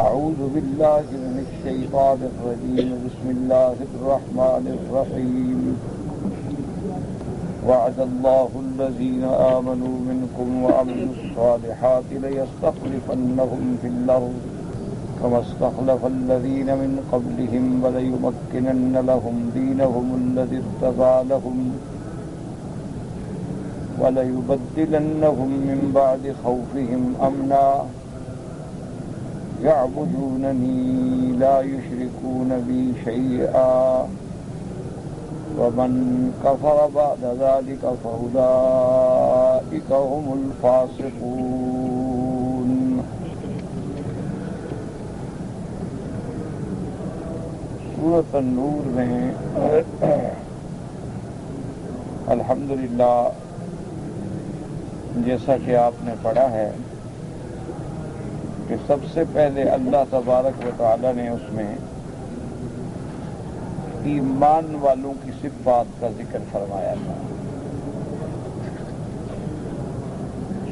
أعوذ بالله من الشيطان الرجيم بسم الله الرحمن الرحيم وعد الله الذين آمنوا منكم وعملوا الصالحات ليستخلفنهم في الأرض كما استخلف الذين من قبلهم وليمكنن لهم دينهم الذي ارتضى لهم وليبدلنهم من بعد خوفهم أمنا يعبدونني لا يشركون بي شيئا ومن كفر بعد ذلك فأولئك هم الفاسقون۔ سورۃ النور میں الحمدللہ جیسا کہ آپ نے پڑھا ہے کہ سب سے پہلے اللہ تبارک و تعالی نے اس میں ایمان والوں کی صفات کا ذکر فرمایا تھا۔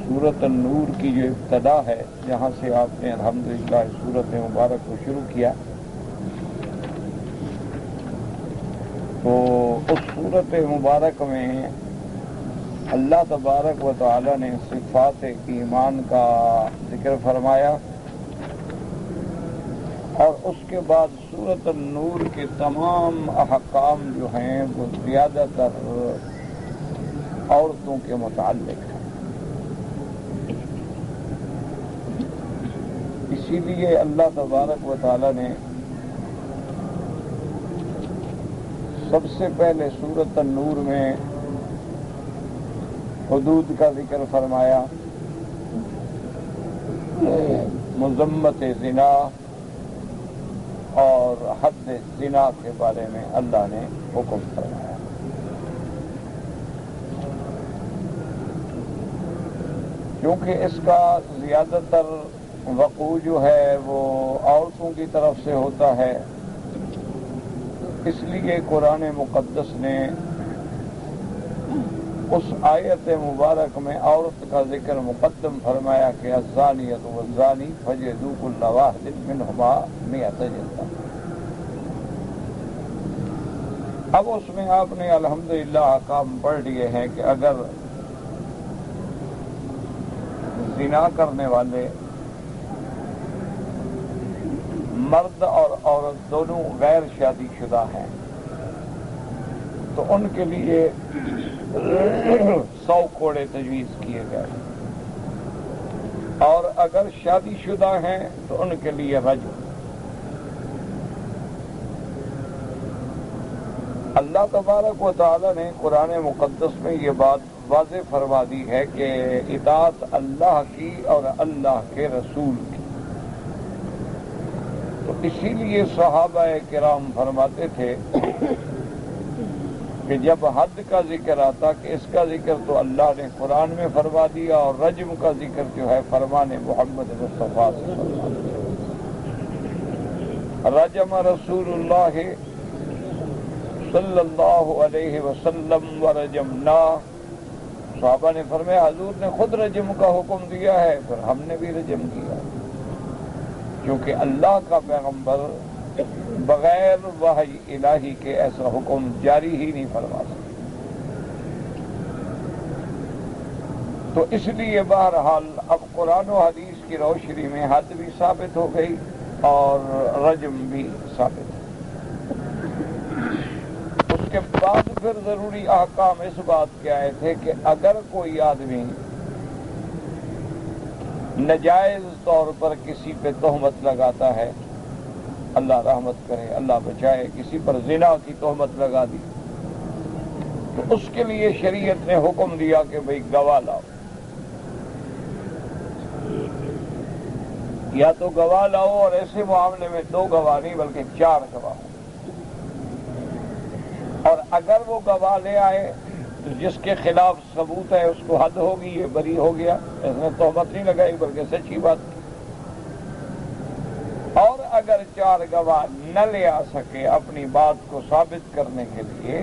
سورۃ النور کی جو ابتدا ہے جہاں سے آپ نے الحمدللہ اس سورۃ مبارک کو شروع کیا، تو اس سورۃ مبارک میں اللہ تبارک و تعالی نے صفات ایمان کا ذکر فرمایا، اور اس کے بعد سورۃ النور کے تمام احکام جو ہیں وہ زیادہ تر عورتوں کے متعلق ہیں۔ اسی لیے اللہ تبارک و تعالی نے سب سے پہلے سورۃ النور میں حدود کا ذکر فرمایا، مذمت زنا اور حد زنا کے بارے میں اللہ نے حکم فرمایا۔ کیونکہ اس کا زیادہ تر وقوع جو ہے وہ عورتوں کی طرف سے ہوتا ہے، اس لیے قرآن مقدس نے اس آیت مبارک میں عورت کا ذکر مقدم فرمایا کہ الزانیۃ والزانی فجلدوا کل واحد منہما مئۃ جلدہ۔ اب اس میں آپ نے الحمدللہ احکام پڑھ لیے ہیں کہ اگر زنا کرنے والے مرد اور عورت دونوں غیر شادی شدہ ہیں تو ان کے لیے 100 کوڑے تجویز کیے گئے، اور اگر شادی شدہ ہیں تو ان کے لیے رجم۔ اللہ تبارک و تعالی نے قرآن مقدس میں یہ بات واضح فرما دی ہے کہ اطاعت اللہ کی اور اللہ کے رسول کی۔ تو اسی لیے صحابہ کرام فرماتے تھے کہ جب حد کا ذکر آتا کہ اس کا ذکر تو اللہ نے قرآن میں فرما دیا، اور رجم کا ذکر جو ہے فرمان محمد مصطفیٰ صلی اللہ علیہ وسلم۔ رجم رسول اللہ صلی اللہ علیہ وسلم ورجمنا، صحابہ نے فرمایا حضور نے خود رجم کا حکم دیا ہے، پھر ہم نے بھی رجم کیا، کیونکہ اللہ کا پیغمبر بغیر وحی الہی کے ایسا حکم جاری ہی نہیں فرما سکتا۔ تو اس لیے بہرحال اب قرآن و حدیث کی روشنی میں حد بھی ثابت ہو گئی اور رجم بھی ثابت ہے۔ اس کے بعد پھر ضروری احکام اس بات کے آئے تھے کہ اگر کوئی آدمی ناجائز طور پر کسی پہ تہمت لگاتا ہے، اللہ رحمت کرے اللہ بچائے، کسی پر زنا کی تہمت لگا دی، تو اس کے لیے شریعت نے حکم دیا کہ بھئی گواہ لاؤ، یا تو گواہ لاؤ، اور ایسے معاملے میں 2 گواہ نہیں بلکہ 4 گواہ، اور اگر وہ گواہ لے آئے تو جس کے خلاف ثبوت ہے اس کو حد ہوگی، یہ بری ہو گیا، اس نے تہمت نہیں لگائی بلکہ سچی بات کی۔ اور اگر 4 گواہ نہ لے آ سکے اپنی بات کو ثابت کرنے کے لیے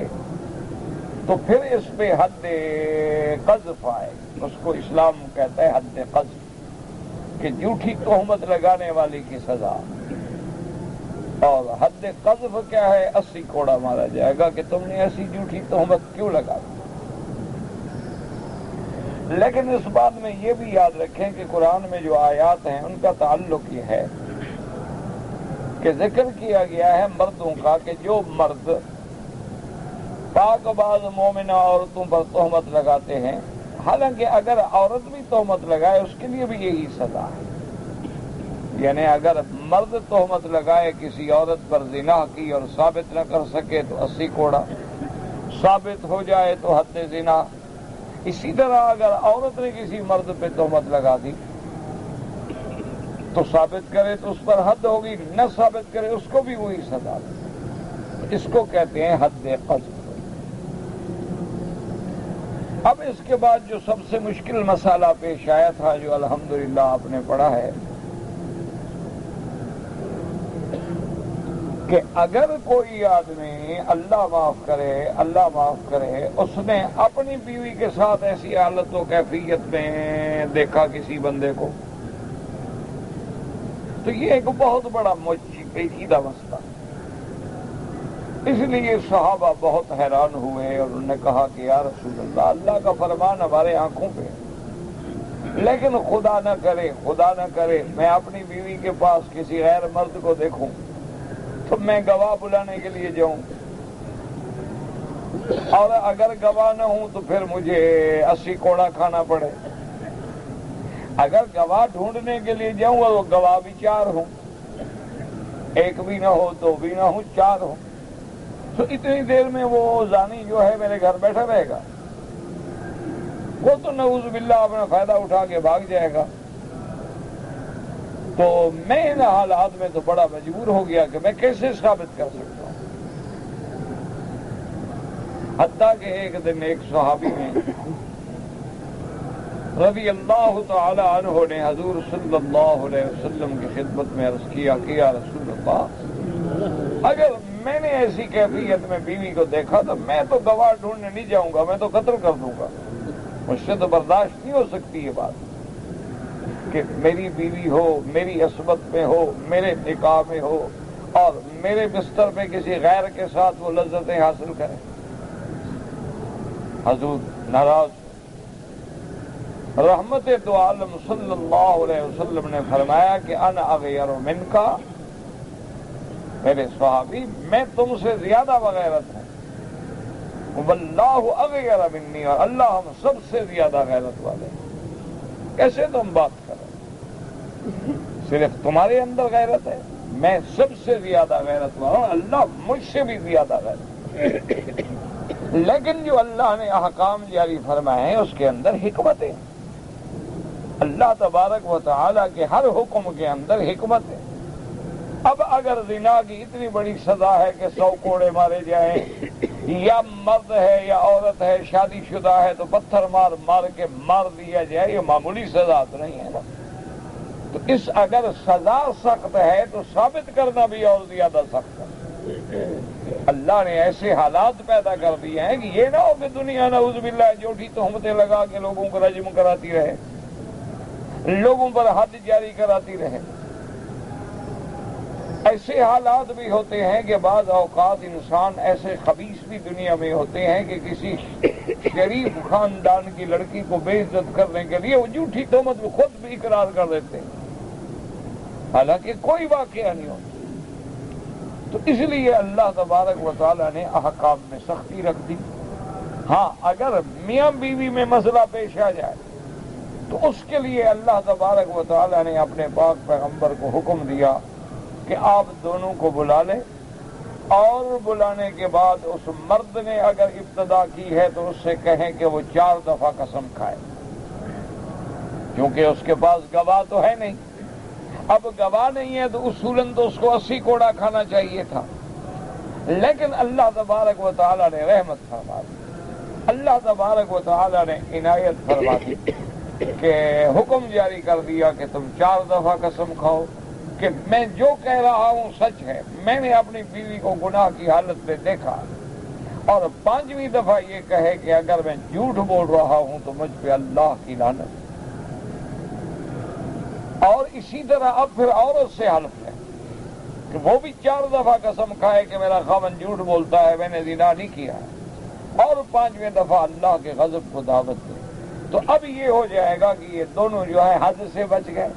تو پھر اس پہ حد قذف آئے، اس کو اسلام کہتا ہے حد قذف۔ کہ جھوٹی تہمت لگانے والی کی سزا، اور حد قذف کیا ہے؟ 80 کوڑا مارا جائے گا کہ تم نے ایسی جھوٹی تہمت کیوں لگا دی۔ لیکن اس بات میں یہ بھی یاد رکھیں کہ قرآن میں جو آیات ہیں ان کا تعلق یہ ہے کہ ذکر کیا گیا ہے مردوں کا، کہ جو مرد پاک باز مومنہ عورتوں پر تہمت لگاتے ہیں، حالانکہ اگر عورت بھی تہمت لگائے اس کے لیے بھی یہی سزا ہے، یعنی اگر مرد تہمت لگائے کسی عورت پر زنا کی اور ثابت نہ کر سکے تو 80 کوڑا، ثابت ہو جائے تو حد زنا۔ اسی طرح اگر عورت نے کسی مرد پہ تہمت لگا دی تو ثابت کرے تو اس پر حد ہوگی، نہ ثابت کرے اس کو بھی وہی سزا، اس کو کہتے ہیں حد قذف۔ اب اس کے بعد جو سب سے مشکل مسئلہ پیش آیا تھا، جو الحمدللہ آپ نے پڑھا ہے، کہ اگر کوئی آدمی اللہ معاف کرے اس نے اپنی بیوی کے ساتھ ایسی حالت و کیفیت میں دیکھا کسی بندے کو، تو یہ ایک بہت بڑا پیچیدہ مسئلہ۔ اس لیے صحابہ بہت حیران ہوئے اور انہوں نے کہا کہ یا رسول اللہ، اللہ کا فرمان ہمارے آنکھوں پہ، لیکن خدا نہ کرے میں اپنی بیوی کے پاس کسی غیر مرد کو دیکھوں تو میں گواہ بلانے کے لیے جاؤں، اور اگر گواہ نہ ہوں تو پھر مجھے 80 کوڑا کھانا پڑے۔ اگر گواہ ڈھونڈنے کے لیے جاؤں اور وہ گواہ بھی 4 ہوں، 1 بھی نہ ہو، 2 بھی نہ ہو، 4 ہوں، تو اتنی دیر میں وہ زانی جو ہے میرے گھر بیٹھا رہے گا؟ وہ تو نعوذ باللہ اپنا فائدہ اٹھا کے بھاگ جائے گا۔ تو میں ان حالات میں تو بڑا مجبور ہو گیا کہ میں کیسے ثابت کر سکتا ہوں۔ حتیٰ کہ ایک دن ایک صحابی میں رضی اللہ تعالی عنہ نے حضور صلی اللہ علیہ وسلم کی خدمت میں عرض کیا کہ یا رسول اللہ، اگر میں نے ایسی کیفیت میں بیوی کو دیکھا تو میں تو گواہ ڈھونڈنے نہیں جاؤں گا، میں تو قتل کر دوں گا۔ مجھ سے تو برداشت نہیں ہو سکتی یہ بات کہ میری بیوی ہو، میری عصمت میں ہو، میرے نکاح میں ہو، اور میرے بستر پہ کسی غیر کے ساتھ وہ لذتیں حاصل کرے۔ حضور ناراض، رحمت دو عالم صلی اللہ علیہ وسلم نے فرمایا کہ انا اغیر منکا، میرے صحابی میں تم سے زیادہ بغیرت ہوں، واللہ اغیر منی، اور اللہ ہم سب سے زیادہ غیرت والے ہیں۔ کیسے تم بات کرو؟ صرف تمہارے اندر غیرت ہے، میں سب سے زیادہ غیرت والا ہوں، اللہ مجھ سے بھی زیادہ غیرت۔ لیکن جو اللہ نے احکام جاری فرمائے ہیں اس کے اندر حکمت ہے، اللہ تبارک و تعالیٰ کے ہر حکم کے اندر حکمت ہے۔ اب اگر زنا کی اتنی بڑی سزا ہے کہ 100 کوڑے مارے جائیں، یا مرد ہے یا عورت ہے شادی شدہ ہے تو پتھر مار کے مار دیا جائے، یہ معمولی سزا تو نہیں ہے نا۔ تو اس اگر سزا سخت ہے تو ثابت کرنا بھی اور زیادہ سخت ہے۔ اللہ نے ایسے حالات پیدا کر دیے ہیں کہ یہ نہ ہو کہ دنیا نعوذ باللہ جھوٹی تہمتیں لگا کے لوگوں کو رجم کراتی رہے، لوگوں پر حد جاری کراتی رہے۔ ایسے حالات بھی ہوتے ہیں کہ بعض اوقات انسان ایسے خبیث بھی دنیا میں ہوتے ہیں کہ کسی شریف خاندان کی لڑکی کو بے عزت کرنے کے لیے وہ جھوٹی تہمت کو خود بھی اقرار کر دیتے ہیں، حالانکہ کوئی واقعہ نہیں ہوتا۔ تو اس لیے اللہ تبارک و تعالیٰ نے احکام میں سختی رکھ دی۔ ہاں اگر میاں بیوی میں مسئلہ پیش آ جائے تو اس کے لیے اللہ تبارک و تعالیٰ نے اپنے پاک پیغمبر کو حکم دیا کہ آپ دونوں کو بلا لیں، اور بلانے کے بعد اس مرد نے اگر ابتدا کی ہے تو اس سے کہیں کہ وہ 4 دفعہ قسم کھائے، کیونکہ اس کے پاس گواہ تو ہے نہیں۔ اب گواہ نہیں ہے تو اصولاً تو اس کو 80 کوڑا کھانا چاہیے تھا، لیکن اللہ تبارک و تعالیٰ نے رحمت فرما دی، اللہ تبارک و تعالیٰ نے عنایت فرما دی کہ حکم جاری کر دیا کہ تم 4 دفعہ قسم کھاؤ کہ میں جو کہہ رہا ہوں سچ ہے، میں نے اپنی بیوی کو گناہ کی حالت میں دیکھا، اور 5ویں دفعہ یہ کہے کہ اگر میں جھوٹ بول رہا ہوں تو مجھ پہ اللہ کی لعنت، اسی طرح اب پھر عورت سے حلف ہے کہ وہ بھی 4 دفعہ قسم کھائے کہ میرا خاوند جھوٹ بولتا ہے، میں نے زنا نہیں کیا ہے، اور 5ویں دفعہ اللہ کے غضب کو دعوت دے، تو اب یہ ہو جائے گا کہ یہ دونوں جو ہے حد سے بچ گئے۔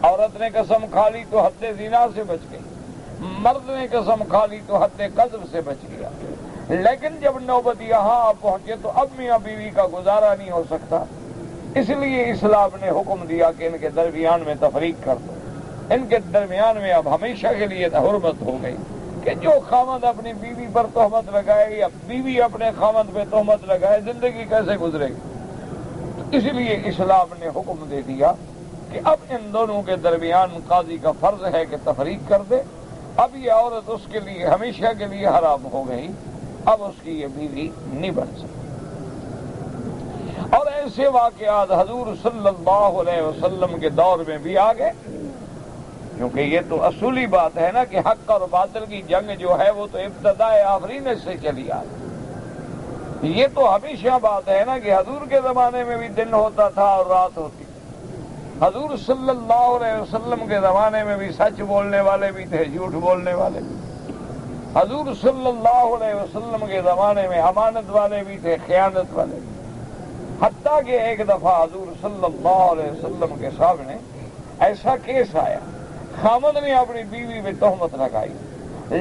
عورت نے قسم کھا لی تو حد زنا سے بچ گئی، مرد نے قسم کھا لی تو حد قذف سے بچ گیا۔ لیکن جب نوبت یہاں پہنچے تو اب میاں بیوی کا گزارا نہیں ہو سکتا، اس لیے اسلام نے حکم دیا کہ ان کے درمیان میں تفریق کر دو، ان کے درمیان میں اب ہمیشہ کے لیے حرمت ہو گئی کہ جو خاوند اپنی بیوی پر تہمت لگائے یا بیوی اپنے خاوند پہ تہمت لگائے، زندگی کیسے گزرے گی؟ اس لیے اسلام نے حکم دے دیا کہ اب ان دونوں کے درمیان قاضی کا فرض ہے کہ تفریق کر دے۔ اب یہ عورت اس کے لیے ہمیشہ کے لیے حرام ہو گئی، اب اس کی یہ بیوی نہیں بن سکتی۔ اور ایسے واقعات حضور صلی اللہ علیہ وسلم کے دور میں بھی آ گئے، کیونکہ یہ تو اصولی بات ہے نا کہ حق اور باطل کی جنگ جو ہے وہ تو ابتدائے آفرین سے چلی آ رہی۔ یہ تو ہمیشہ بات ہے نا کہ حضور کے زمانے میں بھی دن ہوتا تھا اور رات ہوتی تھی، حضور صلی اللہ علیہ وسلم کے زمانے میں بھی سچ بولنے والے بھی تھے، جھوٹ بولنے والے بھی تھے، حضور صلی اللہ علیہ وسلم کے زمانے میں امانت والے بھی تھے، خیانت والے بھی، حتیٰ کہ ایک دفعہ حضور صلی اللہ علیہ وسلم کے سامنے ایسا کیس آیا، خامد نے اپنی بیوی پہ تہمت لگائی،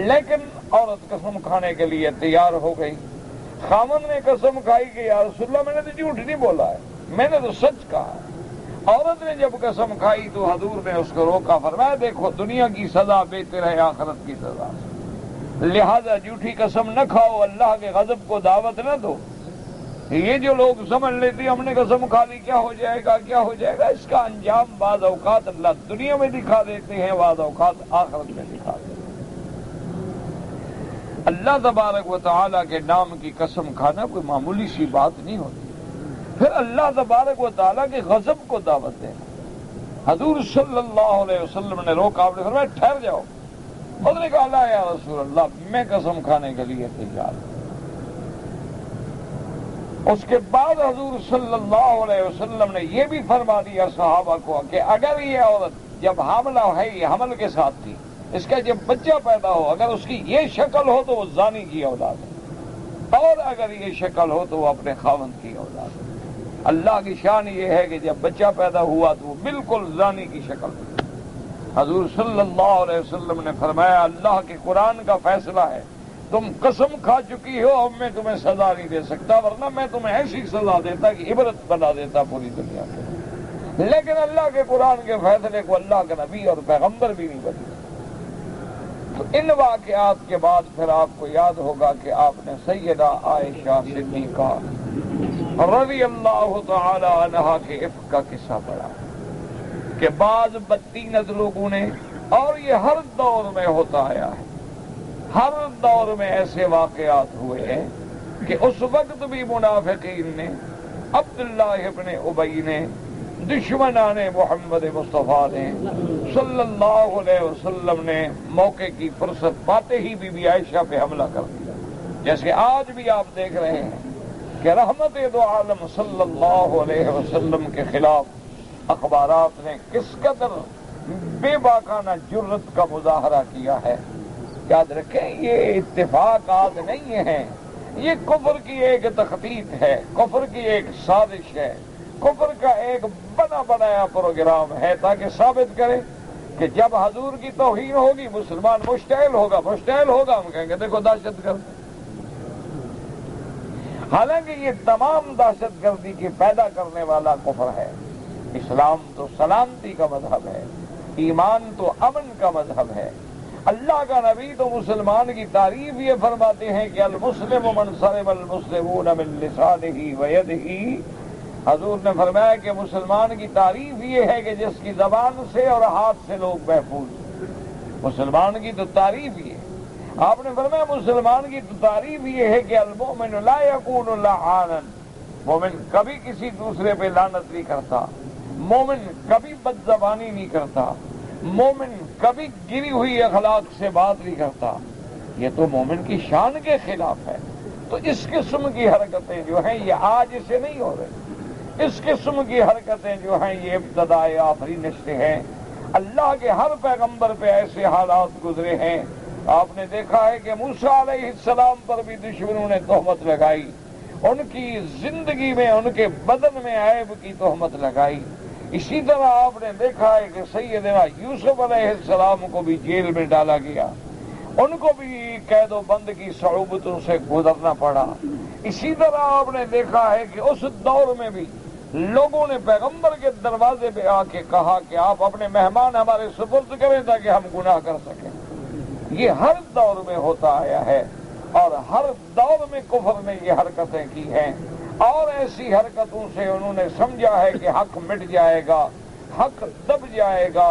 لیکن عورت قسم کھانے کے لیے تیار ہو گئی۔ خامد نے قسم کھائی کہ یا رسول اللہ میں نے تو جھوٹ نہیں بولا ہے، میں نے تو سچ کہا ہے۔ عورت نے جب قسم کھائی تو حضور نے اس کو روکا، فرمایا دیکھو دنیا کی سزا بہتر ہے آخرت کی سزا سے، لہذا جھوٹی قسم نہ کھاؤ، اللہ کے غضب کو دعوت نہ دو۔ یہ جو لوگ سمجھ لیتے ہیں ہم نے قسم کھا لی کیا ہو جائے گا کیا ہو جائے گا، اس کا انجام بعض اوقات اللہ دنیا میں دکھا دیتے ہیں، بعض اوقات آخرت میں دکھا دیتے ہیں۔ اللہ تبارک و تعالیٰ کے نام کی قسم کھانا کوئی معمولی سی بات نہیں ہوتی، پھر اللہ تبارک و تعالیٰ کے غضب کو دعوت دینا۔ حضور صلی اللہ علیہ وسلم نے روکا، آپ نے فرمایا ٹھہر جاؤ۔ اس نے کہا اللہ یا رسول اللہ میں قسم کھانے کے لیے تیار ہوں۔ اس کے بعد حضور صلی اللہ علیہ وسلم نے یہ بھی فرما دیا صحابہ کو کہ اگر یہ عورت جب حاملہ ہے، یہ حمل کے ساتھ تھی، اس کا جب بچہ پیدا ہو اگر اس کی یہ شکل ہو تو وہ زانی کی اولاد ہے، اور اگر یہ شکل ہو تو وہ اپنے خاوند کی اولاد ہے۔ اللہ کی شان یہ ہے کہ جب بچہ پیدا ہوا تو وہ بالکل زانی کی شکل تھی۔ حضور صلی اللہ علیہ وسلم نے فرمایا اللہ کے قرآن کا فیصلہ ہے، تم قسم کھا چکی ہو، اب میں تمہیں سزا نہیں دے سکتا، ورنہ میں تمہیں ایسی سزا دیتا کہ عبرت بنا دیتا پوری دنیا میں، لیکن اللہ کے قرآن کے فیصلے کو اللہ کا نبی اور پیغمبر بھی نہیں بدلے۔ تو ان واقعات کے بعد پھر آپ کو یاد ہوگا کہ آپ نے سیدہ عائشہ صدیقہ رضی اللہ تعالی عنہا کے عفق کا قصہ پڑھا کہ بعض بدتینت لوگوں نے، اور یہ ہر دور میں ہوتا آیا ہے، ہر دور میں ایسے واقعات ہوئے ہیں کہ اس وقت بھی منافقین نے، عبداللہ ابن ابی نے، دشمنان محمد مصطفیٰ نے، صلی اللہ علیہ وسلم نے موقع کی فرصت پاتے ہی بی بی عائشہ پہ حملہ کر دیا، جیسے آج بھی آپ دیکھ رہے ہیں کہ رحمت دو عالم صلی اللہ علیہ وسلم کے خلاف اخبارات نے کس قدر بے باکانہ جرت کا مظاہرہ کیا ہے۔ یاد رکھیں یہ اتفاقات نہیں ہیں، یہ کفر کی ایک تخطیط ہے، کفر کی ایک سازش ہے، کفر کا ایک بنا بنایا پروگرام ہے تاکہ ثابت کرے کہ جب حضور کی توہین ہوگی مسلمان مشتعل ہوگا ہم کہیں گے دیکھو دہشت گرد۔ حالانکہ یہ تمام دہشت گردی کی پیدا کرنے والا کفر ہے۔ اسلام تو سلامتی کا مذہب ہے، ایمان تو امن کا مذہب ہے۔ اللہ کا نبی تو مسلمان کی تعریف یہ فرماتے ہیں کہ المسلم من سلم المسلمون من لسانہ ویدہ۔ حضور نے فرمایا کہ مسلمان کی تعریف یہ ہے کہ جس کی زبان سے اور ہاتھ سے لوگ محفوظ۔ مسلمان کی تو تعریف یہ ہے۔ آپ نے فرمایا مسلمان کی تو تعریف یہ ہے کہ المؤمن لا یکون لعانا، مومن کبھی کسی دوسرے پہ لعنت نہیں کرتا، مومن کبھی بد زبانی نہیں کرتا، مومن کبھی گری ہوئی اخلاق سے بات نہیں کرتا۔ یہ تو مومن کی شان کے خلاف ہے۔ تو اس قسم کی حرکتیں جو ہیں یہ آج سے نہیں ہو رہی، اس قسم کی حرکتیں جو ہیں یہ ابتدائے آفرین سے ہیں۔ اللہ کے ہر پیغمبر پہ ایسے حالات گزرے ہیں. آپ نے دیکھا ہے کہ موسیٰ علیہ السلام پر بھی دشمنوں نے تہمت لگائی، ان کی زندگی میں، ان کے بدن میں عیب کی تہمت لگائی. اسی طرح آپ نے دیکھا ہے کہ سیدنا یوسف علیہ السلام کو بھی جیل میں ڈالا گیا، ان کو بھی قید و بند کی صعوبتوں سے گزرنا پڑا. اسی طرح آپ نے دیکھا ہے کہ اس دور میں بھی لوگوں نے پیغمبر کے دروازے پہ آ کے کہا کہ آپ اپنے مہمان ہمارے سپرد کریں تاکہ ہم گناہ کر سکیں. یہ ہر دور میں ہوتا آیا ہے، اور ہر دور میں کفر نے یہ حرکتیں کی ہیں، اور ایسی حرکتوں سے انہوں نے سمجھا ہے کہ حق مٹ جائے گا، حق دب جائے گا،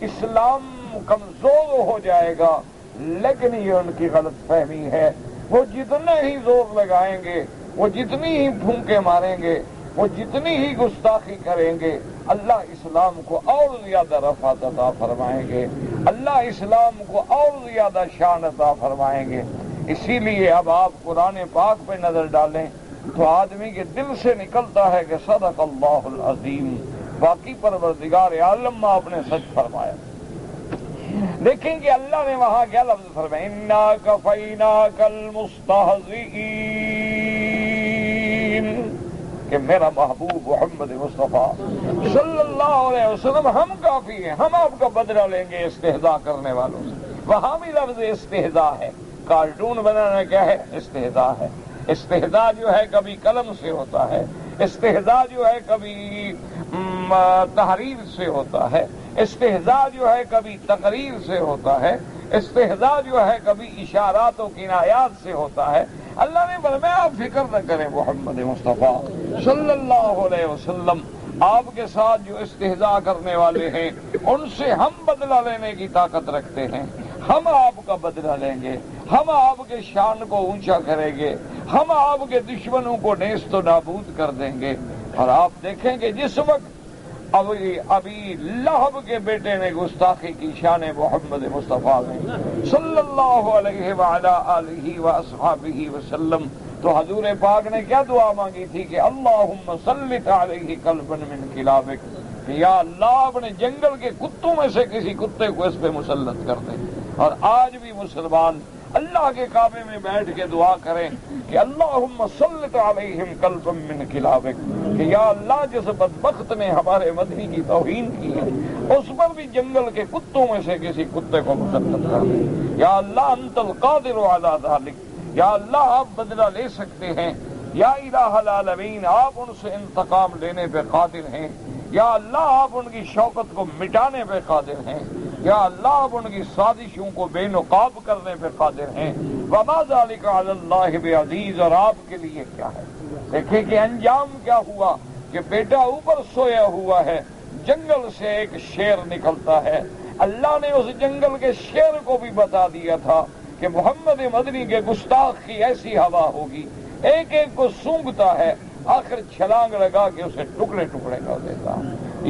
اسلام کمزور ہو جائے گا. لیکن یہ ان کی غلط فہمی ہے. وہ جتنے ہی زور لگائیں گے، وہ جتنی ہی پھونکے ماریں گے، وہ جتنی ہی گستاخی کریں گے، اللہ اسلام کو اور زیادہ رفعت عطا فرمائیں گے، اللہ اسلام کو اور زیادہ شان عطا فرمائیں گے. اسی لیے اب آپ قرآن پاک پہ نظر ڈالیں تو آدمی کے دل سے نکلتا ہے کہ صدق اللہ العظیم، باقی پروردگار عالم آپ نے سچ فرمایا. دیکھیں کہ اللہ نے وہاں کیا لفظ فرمایا، اِنَّا كَفَيْنَاكَ الْمُسْتَهْزِئِينَ، کہ میرا محبوب محمد مصطفیٰ صلی اللہ علیہ وسلم ہم کافی ہیں، ہم آپ کا بدلہ لیں گے استہزاء کرنے والوں سے. وہاں بھی لفظ استہزاء ہے. کارٹون بنانا کیا ہے؟ استہزاء ہے. استہزاء جو ہے کبھی قلم سے ہوتا ہے، استہزاء جو ہے کبھی تحریر سے ہوتا ہے، استہزاء جو ہے کبھی تقریر سے ہوتا ہے، استہزاء جو ہے کبھی اشارات و کنایات سے ہوتا ہے. اللہ نے فرمایا آپ فکر نہ کریں محمد مصطفیٰ صلی اللہ علیہ وسلم، آپ کے ساتھ جو استہزاء کرنے والے ہیں ان سے ہم بدلہ لینے کی طاقت رکھتے ہیں. ہم آپ کا بدلہ لیں گے، ہم آپ کے شان کو اونچا کریں گے، ہم آپ کے دشمنوں کو نیست و نابود کر دیں گے. اور آپ دیکھیں کہ جس وقت ابھی لہب کے بیٹے نے گستاخی کی شان محمد مصطفیٰ میں صلی اللہ علیہ وعلا آلہ واصحابہ وسلم، تو حضور پاک نے کیا دعا مانگی تھی کہ اللہم سلط علیہ قلبا من کلابک، کہ یا اللہ اپنے جنگل کے کتوں میں سے کسی کتے کو اس پہ مسلط کر دیں. اور آج بھی مسلمان اللہ کے کعبے میں بیٹھ کے دعا کریں کہ اللہم سلط علیہم قلبا من کلابک، کہ یا اللہ جس بدبخت نے ہمارے مدنی کی توہین کی ہے اس پر بھی جنگل کے کتوں میں سے کسی کتے کو مسلط کر دیں. یا اللہ انت القادر علی ذلک، یا اللہ آپ بدلہ لے سکتے ہیں، یا الہ العالمین آپ ان سے انتقام لینے پہ قادر ہیں، یا اللہ آپ ان کی شوکت کو مٹانے پہ قادر ہیں، یا اللہ آپ ان کی سازشوں کو بے نقاب کرنے پہ قادر ہیں. وما ذلک علی اللہ بعزیز، اور آپ کے لیے کیا ہے. دیکھیں کہ انجام کیا ہوا کہ بیٹا اوپر سویا ہوا ہے، جنگل سے ایک شیر نکلتا ہے. اللہ نے اس جنگل کے شیر کو بھی بتا دیا تھا کہ محمد مدنی کے گستاخ کی ایسی ہوا ہوگی، ایک ایک کو سونگتا ہے، آخر چھلانگ لگا کے اسے ٹکڑے ٹکڑے کر دیتا.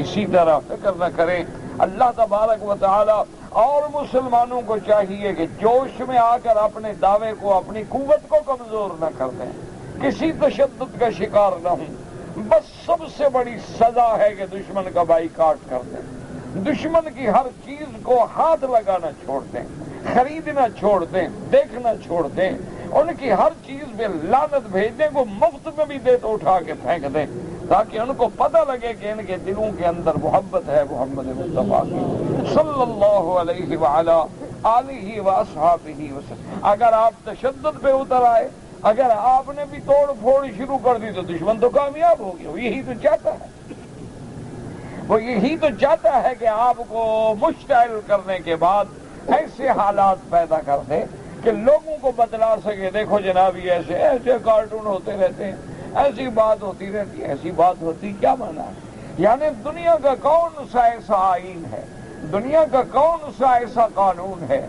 اسی طرح فکر نہ کریں، اللہ تبارک و تعالی اور مسلمانوں کو چاہیے کہ جوش میں آ کر اپنے دعوے کو، اپنی قوت کو کمزور نہ کر دیں، کسی تشدد کا شکار نہ ہوں. بس سب سے بڑی سزا ہے کہ دشمن کا بائیکاٹ کر دیں، دشمن کی ہر چیز کو ہاتھ لگانا چھوڑ دیں، خریدنا چھوڑ دیں، دیکھنا چھوڑ دیں، ان کی ہر چیز پہ لعنت بھیج دیں، کو مفت میں بھی دے تو اٹھا کے پھینک دیں، تاکہ ان کو پتہ لگے کہ ان کے دلوں کے اندر محبت ہے محمد مصطفیٰ کی صلی اللہ علیہ وعلا آلہ واصحابہ وسلم. اگر آپ تشدد پہ اتر آئے، اگر آپ نے بھی توڑ پھوڑ شروع کر دی تو دشمن تو کامیاب ہو گیا. وہ یہی تو چاہتا ہے، وہ یہی تو چاہتا ہے کہ آپ کو مشتعل کرنے کے بعد ایسے حالات پیدا کر دے کہ لوگوں کو بتلا سکے دیکھو جناب یہ ایسے ایسے کارٹون ہوتے رہتے ہیں، ایسی بات ہوتی رہتی ہے، ایسی بات ہوتی کیا مانا ہے. یعنی دنیا کا کون سا ایسا آئین ہے، دنیا کا کون سا ایسا قانون ہے،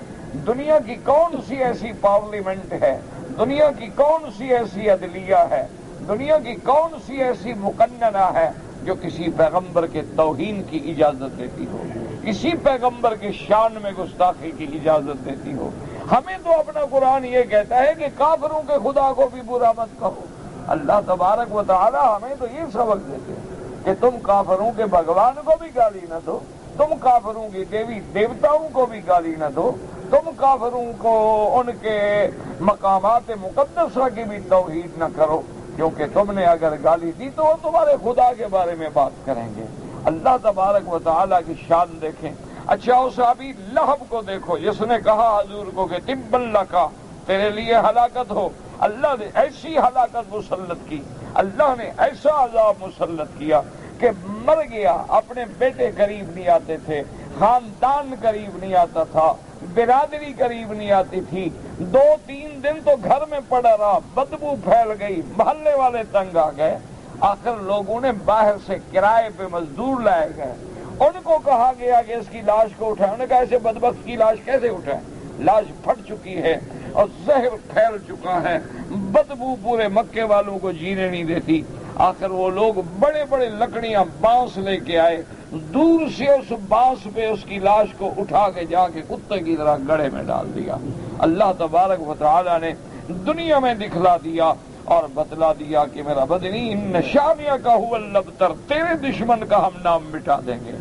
دنیا کی کون سی ایسی پارلیمنٹ ہے، دنیا کی کون سی ایسی عدلیہ ہے، دنیا کی کون سی ایسی مقننہ ہے جو کسی پیغمبر کے توہین کی اجازت دیتی ہو، کسی پیغمبر کے شان میں گستاخی کی اجازت دیتی ہو. ہمیں تو اپنا قرآن یہ کہتا ہے کہ کافروں کے خدا کو بھی برا مت کہو. اللہ تبارک و تعالی ہمیں تو یہ سبق دیتے ہیں کہ تم کافروں کے بھگوان کو بھی گالی نہ دو، تم کافروں کی دیوی دیوتاؤں کو بھی گالی نہ دو، تم کافروں کو ان کے مقامات مقدسہ کی بھی توہین نہ کرو، کیونکہ تم نے اگر گالی دی تو وہ تمہارے خدا کے بارے میں بات کریں گے۔ اللہ تبارک و تعالیٰ کی شان دیکھیں۔ اچھا اس ابی لہب کو دیکھو جس نے کہا حضور کو کہ تب اللہ تیرے لیے ہلاکت ہو، اللہ نے ایسی ہلاکت مسلط کی، اللہ نے ایسا عذاب مسلط کیا کہ مر گیا، اپنے بیٹے قریب نہیں آتے تھے، خاندان قریب نہیں آتا تھا، برادری قریب نہیں آتی تھی، 2-3 دن تو گھر میں پڑا رہا، بدبو پھیل گئی، محلے والے تنگ آ گئے، آخر لوگوں نے باہر سے کرائے پہ مزدور لائے گئے، ان کو کہا گیا کہ اس کی لاش کو اٹھائیں، انہوں نے کہا ایسے بدبخت کی لاش کیسے اٹھائیں، لاش پھٹ چکی ہے اور زہر پھیل چکا ہے، بدبو پورے مکے والوں کو جینے نہیں دیتی۔ آخر وہ لوگ بڑے بڑے لکڑیاں بانس لے کے آئے، دور سے اس بانس پہ اس کی لاش کو اٹھا کے جا کے کتے کی طرح گڑھے میں ڈال دیا۔ اللہ تبارک و تعالی نے دنیا میں دکھلا دیا اور بتلا دیا کہ میرا بدنی ان شانیہ کا هو الابتر، تیرے دشمن کا ہم نام مٹا دیں گے،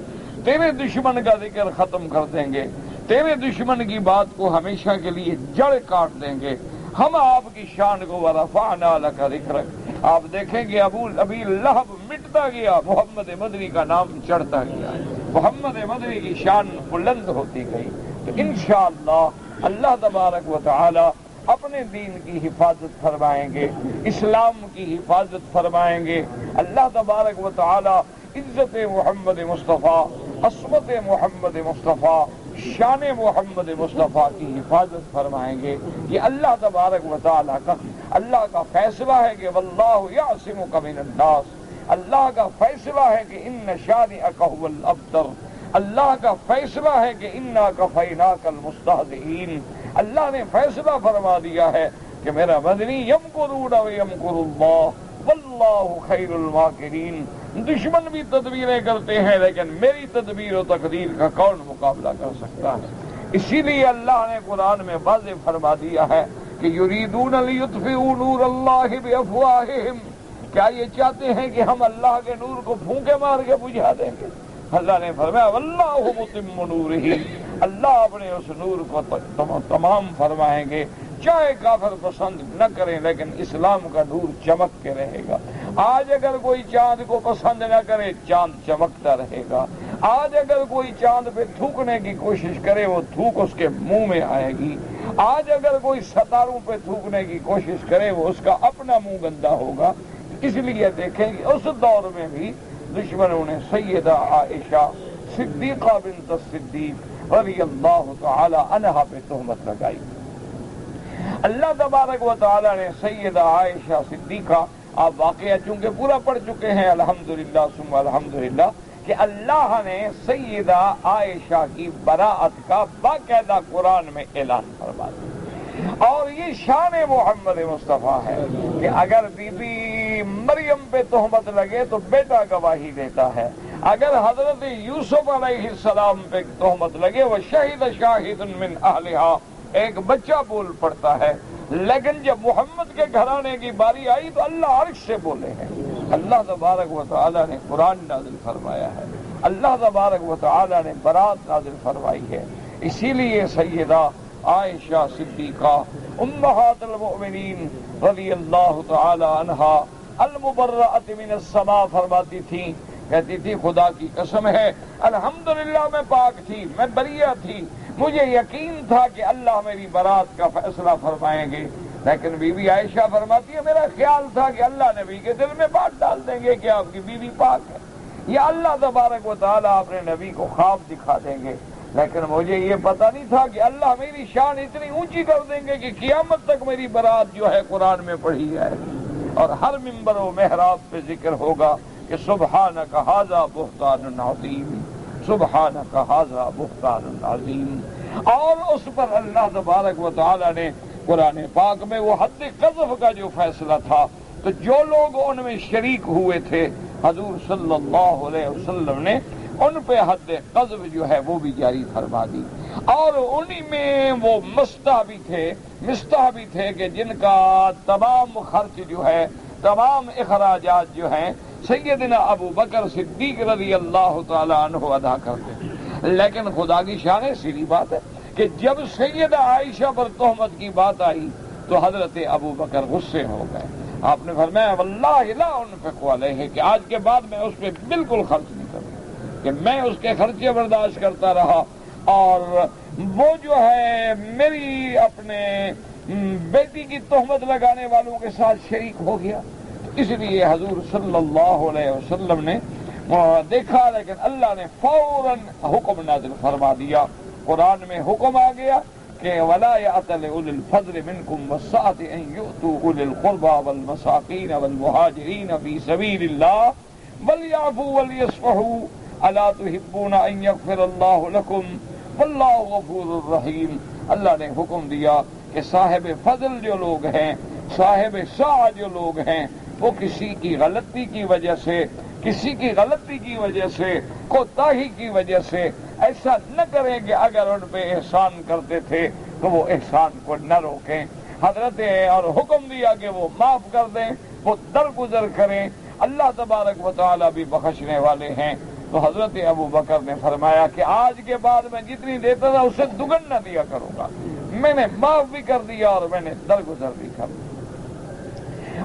تیرے دشمن کا ذکر ختم کر دیں گے، تیرے دشمن کی بات کو ہمیشہ کے لیے جڑ کاٹ دیں گے، ہم آپ کی شان کو ورفعنا لک ذکرک۔ آپ دیکھیں گے ابی لہب مٹتا گیا، محمد مدنی کا نام چڑھتا گیا، محمد مدنی کی شان بلند ہوتی گئی۔ تو انشاءاللہ اللہ تبارک و تعالی اپنے دین کی حفاظت فرمائیں گے، اسلام کی حفاظت فرمائیں گے۔ اللہ تبارک و تعالی عزت محمد مصطفیٰ، عصمت محمد مصطفیٰ، شان محمد مصطفیٰ کی حفاظت فرمائیں گے۔ یہ اللہ تبارک و تعالیٰ کا اللہ کا فیصلہ ہے کہ واللہ یعصمک من الناس، اللہ کا فیصلہ ہے کہ ان شانئک هو الابتر، اللہ کا فیصلہ ہے کہ انا کفیناک المستہزئین، اللہ نے فیصلہ فرما دیا ہے کہ میرا مدنی یمکرون ویمکر اللہ واللہ خیر الماکرین، دشمن بھی تدبیریں کرتے ہیں لیکن میری تدبیر و تقدیر کا کون مقابلہ کر سکتا ہے؟ اسی لیے اللہ نے قرآن میں واضح فرما دیا ہے کہ یریدون لیطفئوا نور اللہ بافواہہم، کیا یہ چاہتے ہیں کہ ہم اللہ کے نور کو پھونکے مار کے بجھا دیں گے؟ اللہ نے فرمایا واللہ متم نورہ، اللہ اپنے اس نور کو تمام فرمائیں گے، چاہے کافر پسند نہ کریں لیکن اسلام کا نور چمک کے رہے گا۔ آج اگر کوئی چاند کو پسند نہ کرے چاند چمکتا رہے گا، آج اگر کوئی چاند پہ تھوکنے کی کوشش کرے وہ تھوک اس کے منہ میں آئے گی، آج اگر کوئی ستاروں پہ تھوکنے کی کوشش کرے وہ اس کا اپنا منہ گندا ہوگا۔ اس لیے دیکھیں کہ اس دور میں بھی دشمنوں نے سیدہ عائشہ صدیقہ بنت الصدیق رضی اللہ تعالی عنہا پہ تہمت لگائی۔ اللہ تبارک و تعالی نے سیدہ عائشہ صدیقہ، آپ واقعہ چونکہ پورا پڑھ چکے ہیں الحمدللہ ثم الحمدللہ، کہ اللہ نے سیدہ عائشہ کی براءت کا باقاعدہ قرآن میں اعلان فرما دیا۔ اور یہ شان محمد مصطفیٰ ہے کہ اگر بی بی مریم پہ تہمت لگے تو بیٹا گواہی دیتا ہے، اگر حضرت یوسف علیہ السلام پہ تہمت لگے وہ شہید شاہد من اہلہا، ایک بچہ بول پڑتا ہے، لیکن جب محمد کے گھرانے کی باری آئی تو اللہ عرش سے بولے ہیں۔ اللہ تبارک و تعالی نے قرآن نازل فرمایا ہے، اللہ تبارک و تعالی نے برات نازل فرمائی ہے۔ اسی لیے سیدہ عائشہ صدیقہ امہات المؤمنین رضی اللہ تعالی عنہا المبرأۃ من السماء فرماتی تھیں، کہتی تھی خدا کی قسم ہے الحمدللہ میں پاک تھی، میں بریہ تھی، مجھے یقین تھا کہ اللہ میری برات کا فیصلہ فرمائیں گے، لیکن بی بی عائشہ فرماتی ہے میرا خیال تھا کہ اللہ نبی کے دل میں بات ڈال دیں گے کہ آپ کی بیوی پاک ہے، یا اللہ تبارک و تعالیٰ اپنے نبی کو خواب دکھا دیں گے، لیکن مجھے یہ پتہ نہیں تھا کہ اللہ میری شان اتنی اونچی کر دیں گے کہ قیامت تک میری برات جو ہے قرآن میں پڑھی جائے اور ہر منبر و محراب پہ ذکر ہوگا کہ سبحانک ھذا بہتان عظیم، سبحانک ھذا بہتان عظیم۔ اور اس پر اللہ تبارک و تعالی نے قرآن پاک میں وہ حد قذف کا جو فیصلہ تھا تو جو لوگ ان میں شریک ہوئے تھے حضور صلی اللہ علیہ وسلم نے ان پہ حد قذف جو ہے وہ بھی جاری فرما دی، اور انہی میں وہ مستح بھی تھے کہ جن کا تمام خرچ جو ہے، تمام اخراجات جو ہیں سیدنا ابو بکر صدیق رضی اللہ تعالی عنہ ادا کرتے، لیکن خدا کی شان سیدھی بات ہے کہ جب سیدہ عائشہ پر تہمت کی بات آئی تو حضرت ابو بکر غصے ہو گئے. آپ نے فرمایا واللہ لا انفق علیہ کہ آج کے بعد میں اس پہ بالکل خرچ نہیں کروں، کہ میں اس کے خرچے برداشت کرتا رہا اور وہ جو ہے میری اپنے بیٹی کی تہمت لگانے والوں کے ساتھ شریک ہو گیا. اس لیے حضور صلی اللہ علیہ وسلم نے دیکھا، لیکن اللہ نے فوراً حکم نازل فرما دیا. قرآن میں حکم آ گیا کہ وَلَا يَأْتَلِ أُولِي الْفَضْلِ مِنْكُمْ وَالسَّعَةِ أَنْ يُؤْتُوا أُولِي الْقُرْبَى وَالْمَسَاكِينَ وَالْمُهَاجِرِينَ فِي سَبِيلِ اللَّهِ وَلْيَعْفُوا وَلْيَصْفَحُوا أَلَا تُحِبُّونَ أَنْ يَغْفِرَ اللَّهُ لَكُمْ وَاللَّهُ غَفُورٌ رَحِيمٌ. اللہ نے حکم دیا کہ صاحب فضل جو لوگ ہیں، صاحب سعہ جو لوگ ہیں، وہ کسی کی غلطی کی وجہ سے کوتاہی کی وجہ سے ایسا نہ کریں کہ اگر ان پہ احسان کرتے تھے تو وہ احسان کو نہ روکیں. حضرت اور حکم دیا کہ وہ معاف کر دیں، وہ درگزر کریں. اللہ تبارک و تعالیٰ بھی بخشنے والے ہیں. تو حضرت ابو بکر نے فرمایا کہ آج کے بعد میں جتنی دیتا تھا اس سے دگن نہ دیا کروں گا. میں نے معاف بھی کر دیا اور میں نے درگزر بھی کر دیا.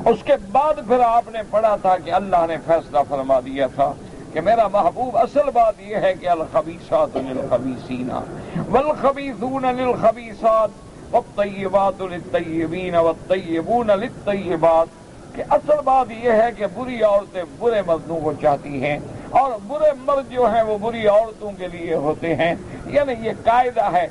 اس کے بعد پھر آپ نے پڑھا تھا کہ اللہ نے فیصلہ فرما دیا تھا کہ میرا محبوب، اصل بات یہ ہے کہ الخبیثات للخبیثین والخبیثون للخبیثات والطیبات للطیبین والطیبون للطیبات، کہ اصل بات یہ ہے کہ بری عورتیں برے مردوں کو چاہتی ہیں اور برے مرد جو ہیں وہ بری عورتوں کے لیے ہوتے ہیں. یعنی یہ قاعدہ ہے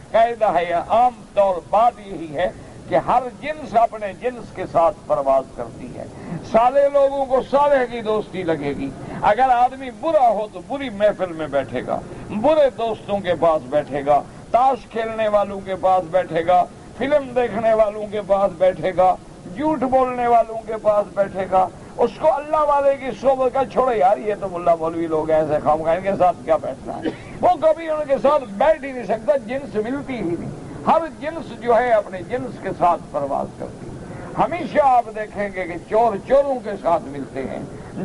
یا عام طور بات یہی ہے کہ ہر جنس اپنے جنس کے ساتھ پرواز کرتی ہے. صالح لوگوں کو صالح کی دوستی لگے گی. اگر آدمی برا ہو تو بری محفل میں بیٹھے گا، برے دوستوں کے پاس بیٹھے گا، تاش کھیلنے والوں کے پاس بیٹھے گا، فلم دیکھنے والوں کے پاس بیٹھے گا، جھوٹ بولنے والوں کے پاس بیٹھے گا. اس کو اللہ والے کی صحبت کا چھوڑے یار، یہ تو ملا مولوی لوگ ایسے خامخواہ ان کے ساتھ کیا بیٹھنا ہے. وہ کبھی ان کے ساتھ بیٹھ ہی نہیں سکتا، جنس ملتی ہی نہیں. ہر جنس جو ہے اپنے جنس کے ساتھ پرواز کرتی ہے. ہمیشہ آپ دیکھیں گے کہ چور چوروں کے ساتھ ملتے ہیں،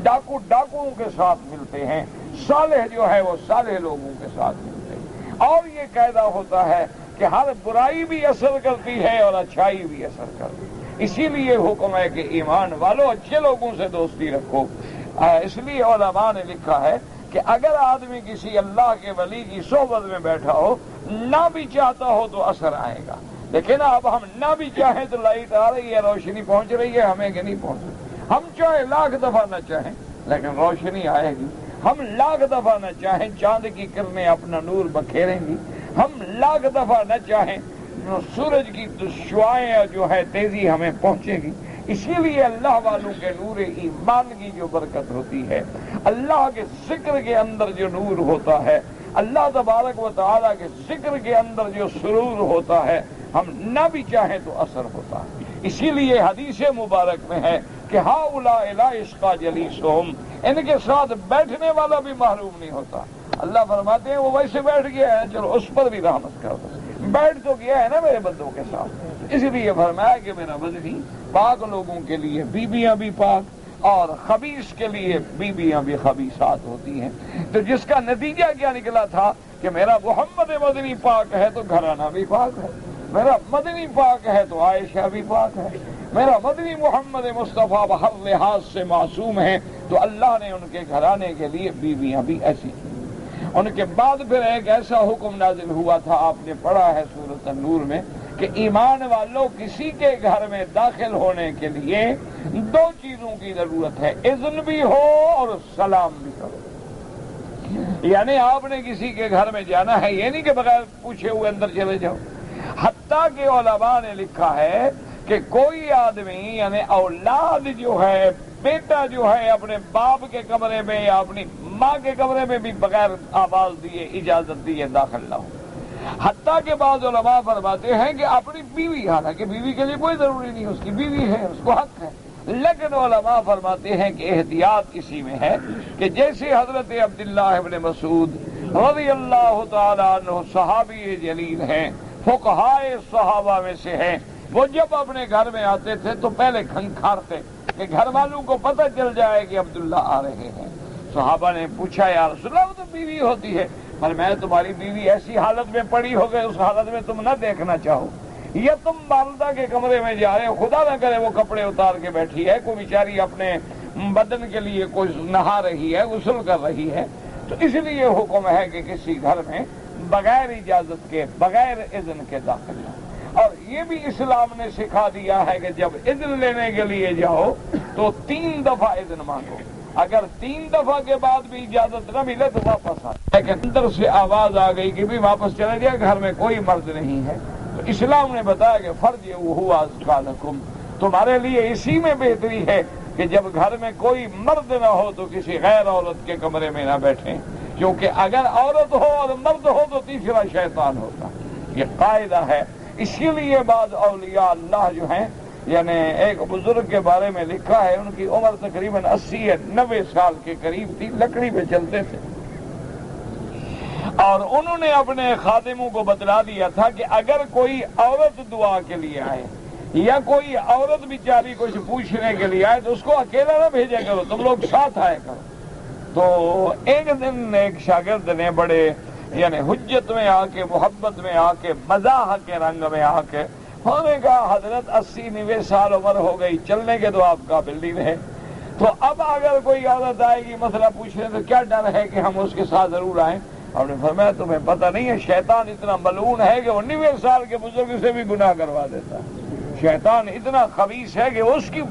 ڈاکو ڈاکوؤں کے ساتھ ملتے ہیں، صالح جو ہے وہ صالح لوگوں کے ساتھ ملتے ہیں. اور یہ قاعدہ ہوتا ہے کہ ہر برائی بھی اثر کرتی ہے اور اچھائی بھی اثر کرتی ہے. اسی لیے حکم ہے کہ ایمان والوں اچھے لوگوں سے دوستی رکھو. اس لیے علماء نے لکھا ہے کہ اگر آدمی کسی اللہ کے ولی کی صحبت میں بیٹھا ہو، نہ بھی چاہتا ہو تو اثر آئے گا. لیکن اب ہم نہ بھی چاہیں تو لائٹ آ رہی ہے، روشنی پہنچ رہی ہے، ہمیں کہ نہیں پہنچ رہی. ہم چاہے لاکھ دفعہ نہ چاہیں لیکن روشنی آئے گی. ہم لاکھ دفعہ نہ چاہیں چاند کی کرنیں اپنا نور بکھیریں گی. ہم لاکھ دفعہ نہ چاہیں سورج کی شعاعیں جو ہے تیزی ہمیں پہنچے گی. اسی لیے اللہ والوں کے نور ایمان کی جو برکت ہوتی ہے، اللہ کے ذکر کے اندر جو نور ہوتا ہے، اللہ تبارک و تعالیٰ کے ذکر کے اندر جو سرور ہوتا ہے، ہم نہ بھی چاہیں تو اثر ہوتا ہے. اسی لیے حدیث مبارک میں ہے کہ ہؤلاء لا یشقی جلیسہم، ان کے ساتھ بیٹھنے والا بھی محروم نہیں ہوتا. اللہ فرماتے ہیں وہ ویسے بیٹھ گیا ہے، چلو اس پر بھی رحمت کر دو. بیٹھ تو گیا ہے نا میرے بندوں کے ساتھ. اس لیے فرمایا کہ میرا بدنی پاک لوگوں کے لیے بیویاں بھی پاک اور خبیث کے لیے بیویاں بھی خبیثات ہوتی ہیں. تو جس کا نتیجہ کیا نکلا تھا کہ میرا محمد مدنی پاک ہے تو گھرانہ بھی پاک ہے، میرا مدنی پاک ہے تو عائشہ بھی پاک ہے، میرا مدنی محمد مصطفیٰ ہر لحاظ سے معصوم ہے تو اللہ نے ان کے گھرانے کے لیے بیویاں بھی ایسی کی. ان کے بعد پھر ایک ایسا حکم نازل ہوا تھا، آپ نے پڑھا ہے سورۃ النور میں، کہ ایمان والوں کسی کے گھر میں داخل ہونے کے لیے دو چیزوں کی ضرورت ہے، اذن بھی ہو اور سلام بھی کرو. یعنی آپ نے کسی کے گھر میں جانا ہے، یہ نہیں کہ بغیر پوچھے ہوئے اندر چلے جاؤ. حتیٰ کہ علماء نے لکھا ہے کہ کوئی آدمی یعنی اولاد جو ہے، بیٹا جو ہے، اپنے باپ کے کمرے میں یا اپنی ماں کے کمرے میں بھی بغیر آواز دیے اجازت دیے داخل نہ ہو. حتیٰ کہ بعض علماء فرماتے ہیں کہ اپنی بیوی، حالانکہ بیوی کے لیے کوئی ضروری نہیں، اس کی بیوی ہے، اس کو حق ہے، لیکن علماء فرماتے ہیں کہ احتیاط اسی میں ہے کہ جیسے حضرت عبداللہ ابن مسعود رضی اللہ تعالیٰ عنہ صحابی جلیل ہیں، فقہائے صحابہ میں سے ہیں، وہ جب اپنے گھر میں آتے تھے تو پہلے کھنکھارتے کہ گھر والوں کو پتہ چل جائے کہ عبداللہ آ رہے ہیں. صحابہ نے پوچھا یا رسول اللہ، وہ تو بیوی ہوتی ہے. پر میں تمہاری بیوی ایسی حالت میں پڑی ہو گئے اس حالت میں تم نہ دیکھنا چاہو، یا تم والدہ کے کمرے میں جا رہے ہو، خدا نہ کرے وہ کپڑے اتار کے بیٹھی ہے، کوئی بیچاری اپنے بدن کے لیے کوئی نہا رہی ہے، غسل کر رہی ہے، تو اس لیے حکم ہے کہ کسی گھر میں بغیر اجازت کے، بغیر اذن کے داخل نہ۔ اور یہ بھی اسلام نے سکھا دیا ہے کہ جب اذن لینے کے لیے جاؤ تو 3 دفعہ اذن مانگو، اگر 3 دفعہ کے بعد بھی اجازت نہ ملے تو واپس آ، لیکن اندر سے آواز آ گئی کہ بھی واپس چلے جائے، گھر میں کوئی مرد نہیں ہے، تو اسلام نے بتایا کہ فرض ہوا ازکالکم، تمہارے لیے اسی میں بہتری ہے کہ جب گھر میں کوئی مرد نہ ہو تو کسی غیر عورت کے کمرے میں نہ بیٹھیں، کیونکہ اگر عورت ہو اور مرد ہو تو تیسرا شیطان ہوتا، یہ قاعدہ ہے۔ اسی لیے بعض اولیاء اللہ جو ہیں، یعنی ایک بزرگ کے بارے میں لکھا ہے ان کی عمر تقریباً 80 یا 90 سال کے قریب تھی، لکڑی پہ چلتے تھے، اور انہوں نے اپنے خادموں کو بتلا دیا تھا کہ اگر کوئی عورت دعا کے لیے آئے یا کوئی عورت بیچاری کچھ پوچھنے کے لیے آئے تو اس کو اکیلا نہ بھیجا کرو، تم لوگ ساتھ آئے کرو۔ تو ایک دن ایک شاگرد نے بڑے یعنی حجت میں آ کے، محبت میں آ کے، مزاح کے رنگ میں آ کے انہوں نے کہا حضرت 80-90 سال عمر ہو گئی، چلنے کے تو آپ قابل نہیں رہے، تو اب اگر کوئی عورت آئے گی مسئلہ پوچھنے تو کیا ڈر ہے کہ ہم اس کے ساتھ ضرور آئیں؟ آپ نے فرمایا تمہیں پتہ نہیں ہے شیطان اتنا ملعون ہے کہ وہ 90 سال کے بزرگ سے بھی گناہ کروا دیتا ہے، شیطان اتنا خبیث ہے کہ اس کی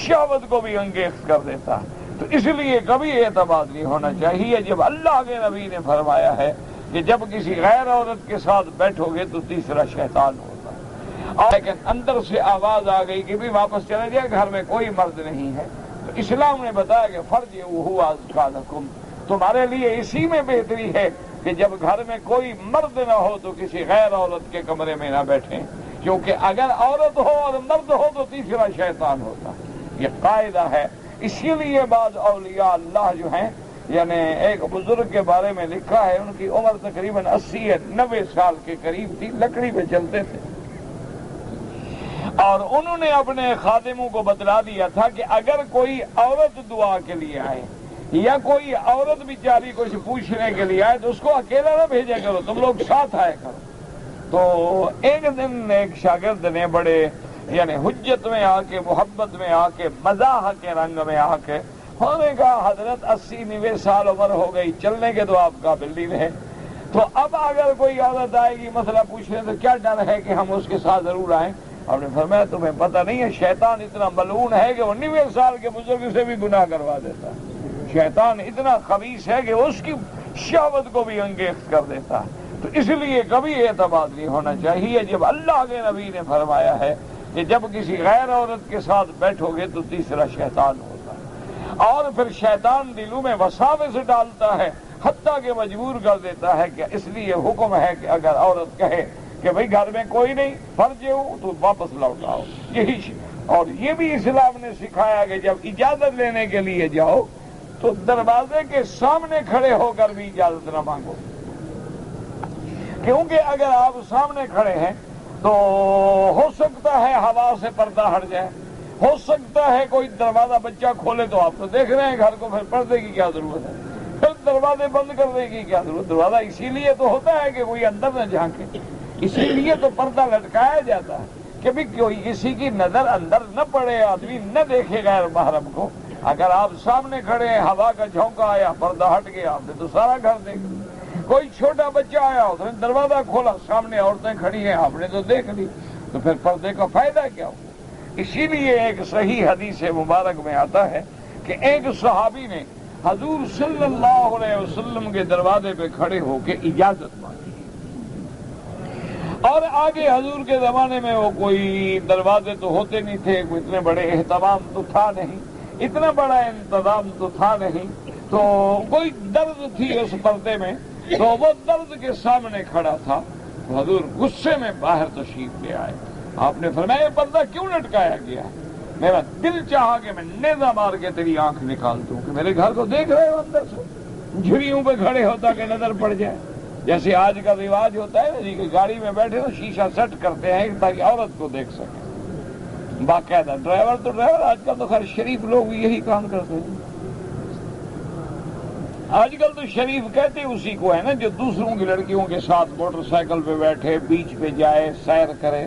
شہوت کو بھی انگیز کر دیتا ہے، تو اس لیے کبھی اعتماد نہیں ہونا چاہیے۔ جب اللہ کے نبی نے فرمایا ہے کہ جب کسی غیر عورت کے ساتھ بیٹھو گے تو تیسرا شیطان ہوتا ہے، لیکن اندر سے آواز آ گئی کہ بھی واپس چلے جائے، گھر میں کوئی مرد نہیں ہے، تو اسلام نے بتایا کہ فرض ہوا ازکالکم، تمہارے لیے اسی میں بہتری ہے کہ جب گھر میں کوئی مرد نہ ہو تو کسی غیر عورت کے کمرے میں نہ بیٹھیں، کیونکہ اگر عورت ہو اور مرد ہو تو تیسرا شیطان ہوتا، یہ قاعدہ ہے۔ اسی لیے بعض اولیاء اللہ جو ہیں، یعنی ایک بزرگ کے بارے میں لکھا ہے ان کی عمر تقریباً 80 یا 90 سال کے قریب تھی، لکڑی پہ چلتے تھے، اور انہوں نے اپنے خادموں کو بتلا دیا تھا کہ اگر کوئی عورت دعا کے لیے آئے یا کوئی عورت بیچاری کچھ پوچھنے کے لیے آئے تو اس کو اکیلا نہ بھیجا کرو، تم لوگ ساتھ آئے کرو۔ تو ایک دن ایک شاگرد نے بڑے یعنی حجت میں آ کے، محبت میں آ کے، مزاح کے رنگ میں آ کے انہوں نے کہا حضرت 80-90 سال عمر ہو گئی، چلنے کے تو آپ قابل نہیں رہے، تو اب اگر کوئی عورت آئے گی مسئلہ پوچھنے تو کیا ڈر ہے کہ ہم اس کے ساتھ ضرور آئیں؟ آپ نے فرمایا تمہیں پتہ نہیں ہے شیطان اتنا ملعون ہے کہ وہ 90 سال کے بزرگ سے بھی گناہ کروا دیتا ہے، شیطان اتنا خبیث ہے کہ اس کی شہوت کو بھی انگیز کر دیتا ہے، تو اس لیے کبھی اعتماد نہیں ہونا چاہیے۔ جب اللہ کے نبی نے فرمایا ہے کہ جب کسی غیر عورت کے ساتھ بیٹھو گے تو تیسرا شیطان ہوتا ہے، اور پھر شیطان دلوں میں وساوس ڈالتا ہے، حتیٰ کہ مجبور کر دیتا ہے کہ اس لیے حکم ہے کہ اگر عورت کہے کہ بھئی گھر میں کوئی نہیں، فرض ہو تو واپس لوٹ آؤ، یہی اور یہ بھی اسلام نے سکھایا کہ جب اجازت لینے کے لیے جاؤ تو دروازے کے سامنے کھڑے ہو کر بھی اجازت نہ مانگو، کیونکہ اگر آپ سامنے کھڑے ہیں تو ہو سکتا ہے ہوا سے پردہ ہٹ جائے، ہو سکتا ہے کوئی دروازہ بچہ کھولے تو آپ تو دیکھ رہے ہیں گھر کو، پھر پردے کی کیا ضرورت ہے، پھر دروازے بند کرنے کی کیا ضرورت؟ دروازہ اسی لیے تو ہوتا ہے کہ کوئی اندر نہ جھانکے، اسی لیے تو پردہ لٹکایا جاتا ہے کہ بھی کوئی کسی کی نظر اندر نہ پڑے، آدمی نہ دیکھے غیر محرم کو۔ اگر آپ سامنے کھڑے ہیں، ہوا کا جھونکا آیا، پردہ ہٹ گیا، آپ نے تو سارا گھر دیکھ، کوئی چھوٹا بچہ آیا اس نے دروازہ کھولا، سامنے عورتیں کھڑی ہیں، آپ نے تو دیکھ لی، تو پھر پردے کا فائدہ کیا ہو؟ اسی لیے ایک صحیح حدیث مبارک میں آتا ہے کہ ایک صحابی نے حضور صلی اللہ علیہ وسلم کے دروازے پہ کھڑے ہو کے اجازت مانگی، اور آگے حضور کے زمانے میں وہ کوئی دروازے تو ہوتے نہیں تھے، کوئی اتنے بڑے اہتمام تو تھا نہیں، اتنا بڑا انتظام تو تھا نہیں، تو کوئی درد تھی اس پردے میں، تو وہ درد کے سامنے کھڑا تھا، تو حضور غصے میں باہر تشریف لے آئے، آپ نے فرمایا یہ پردہ کیوں لٹکایا گیا؟ میرا دل چاہا کہ میں نیزہ مار کے تیری آنکھ نکال دوں، کہ میرے گھر کو دیکھ رہے ہو اندر سے، جھریوں پہ کھڑے ہوتا کہ نظر پڑ جائے، جیسے آج کا رواج ہوتا ہے نا جی کہ گاڑی میں بیٹھے تو شیشہ سیٹ کرتے ہیں تاکہ عورت کو دیکھ سکیں، باقاعدہ ڈرائیور تو ڈرائیور، آج کل تو خیر شریف لوگ بھی یہی کام کرتے ہیں، آج کل تو شریف کہتے اسی کو ہے نا جو دوسروں کی لڑکیوں کے ساتھ موٹر سائیکل پہ بیٹھے بیچ پہ جائے سیر کرے.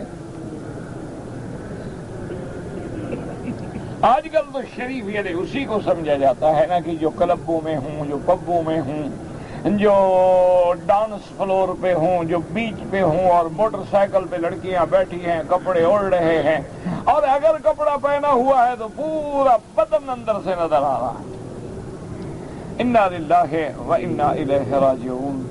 آج کل تو شریف یہ اسی کو سمجھا جاتا ہے نا کہ جو کلبوں میں ہوں، جو پبوں میں ہوں، جو ڈانس فلور پہ ہوں، جو بیچ پہ ہوں اور موٹر سائیکل پہ لڑکیاں بیٹھی ہیں، کپڑے اوڑھ رہے ہیں، اور اگر کپڑا پہنا ہوا ہے تو پورا بدن اندر سے نظر آ رہا ہے. انا للہ و انا الیہ راجعون.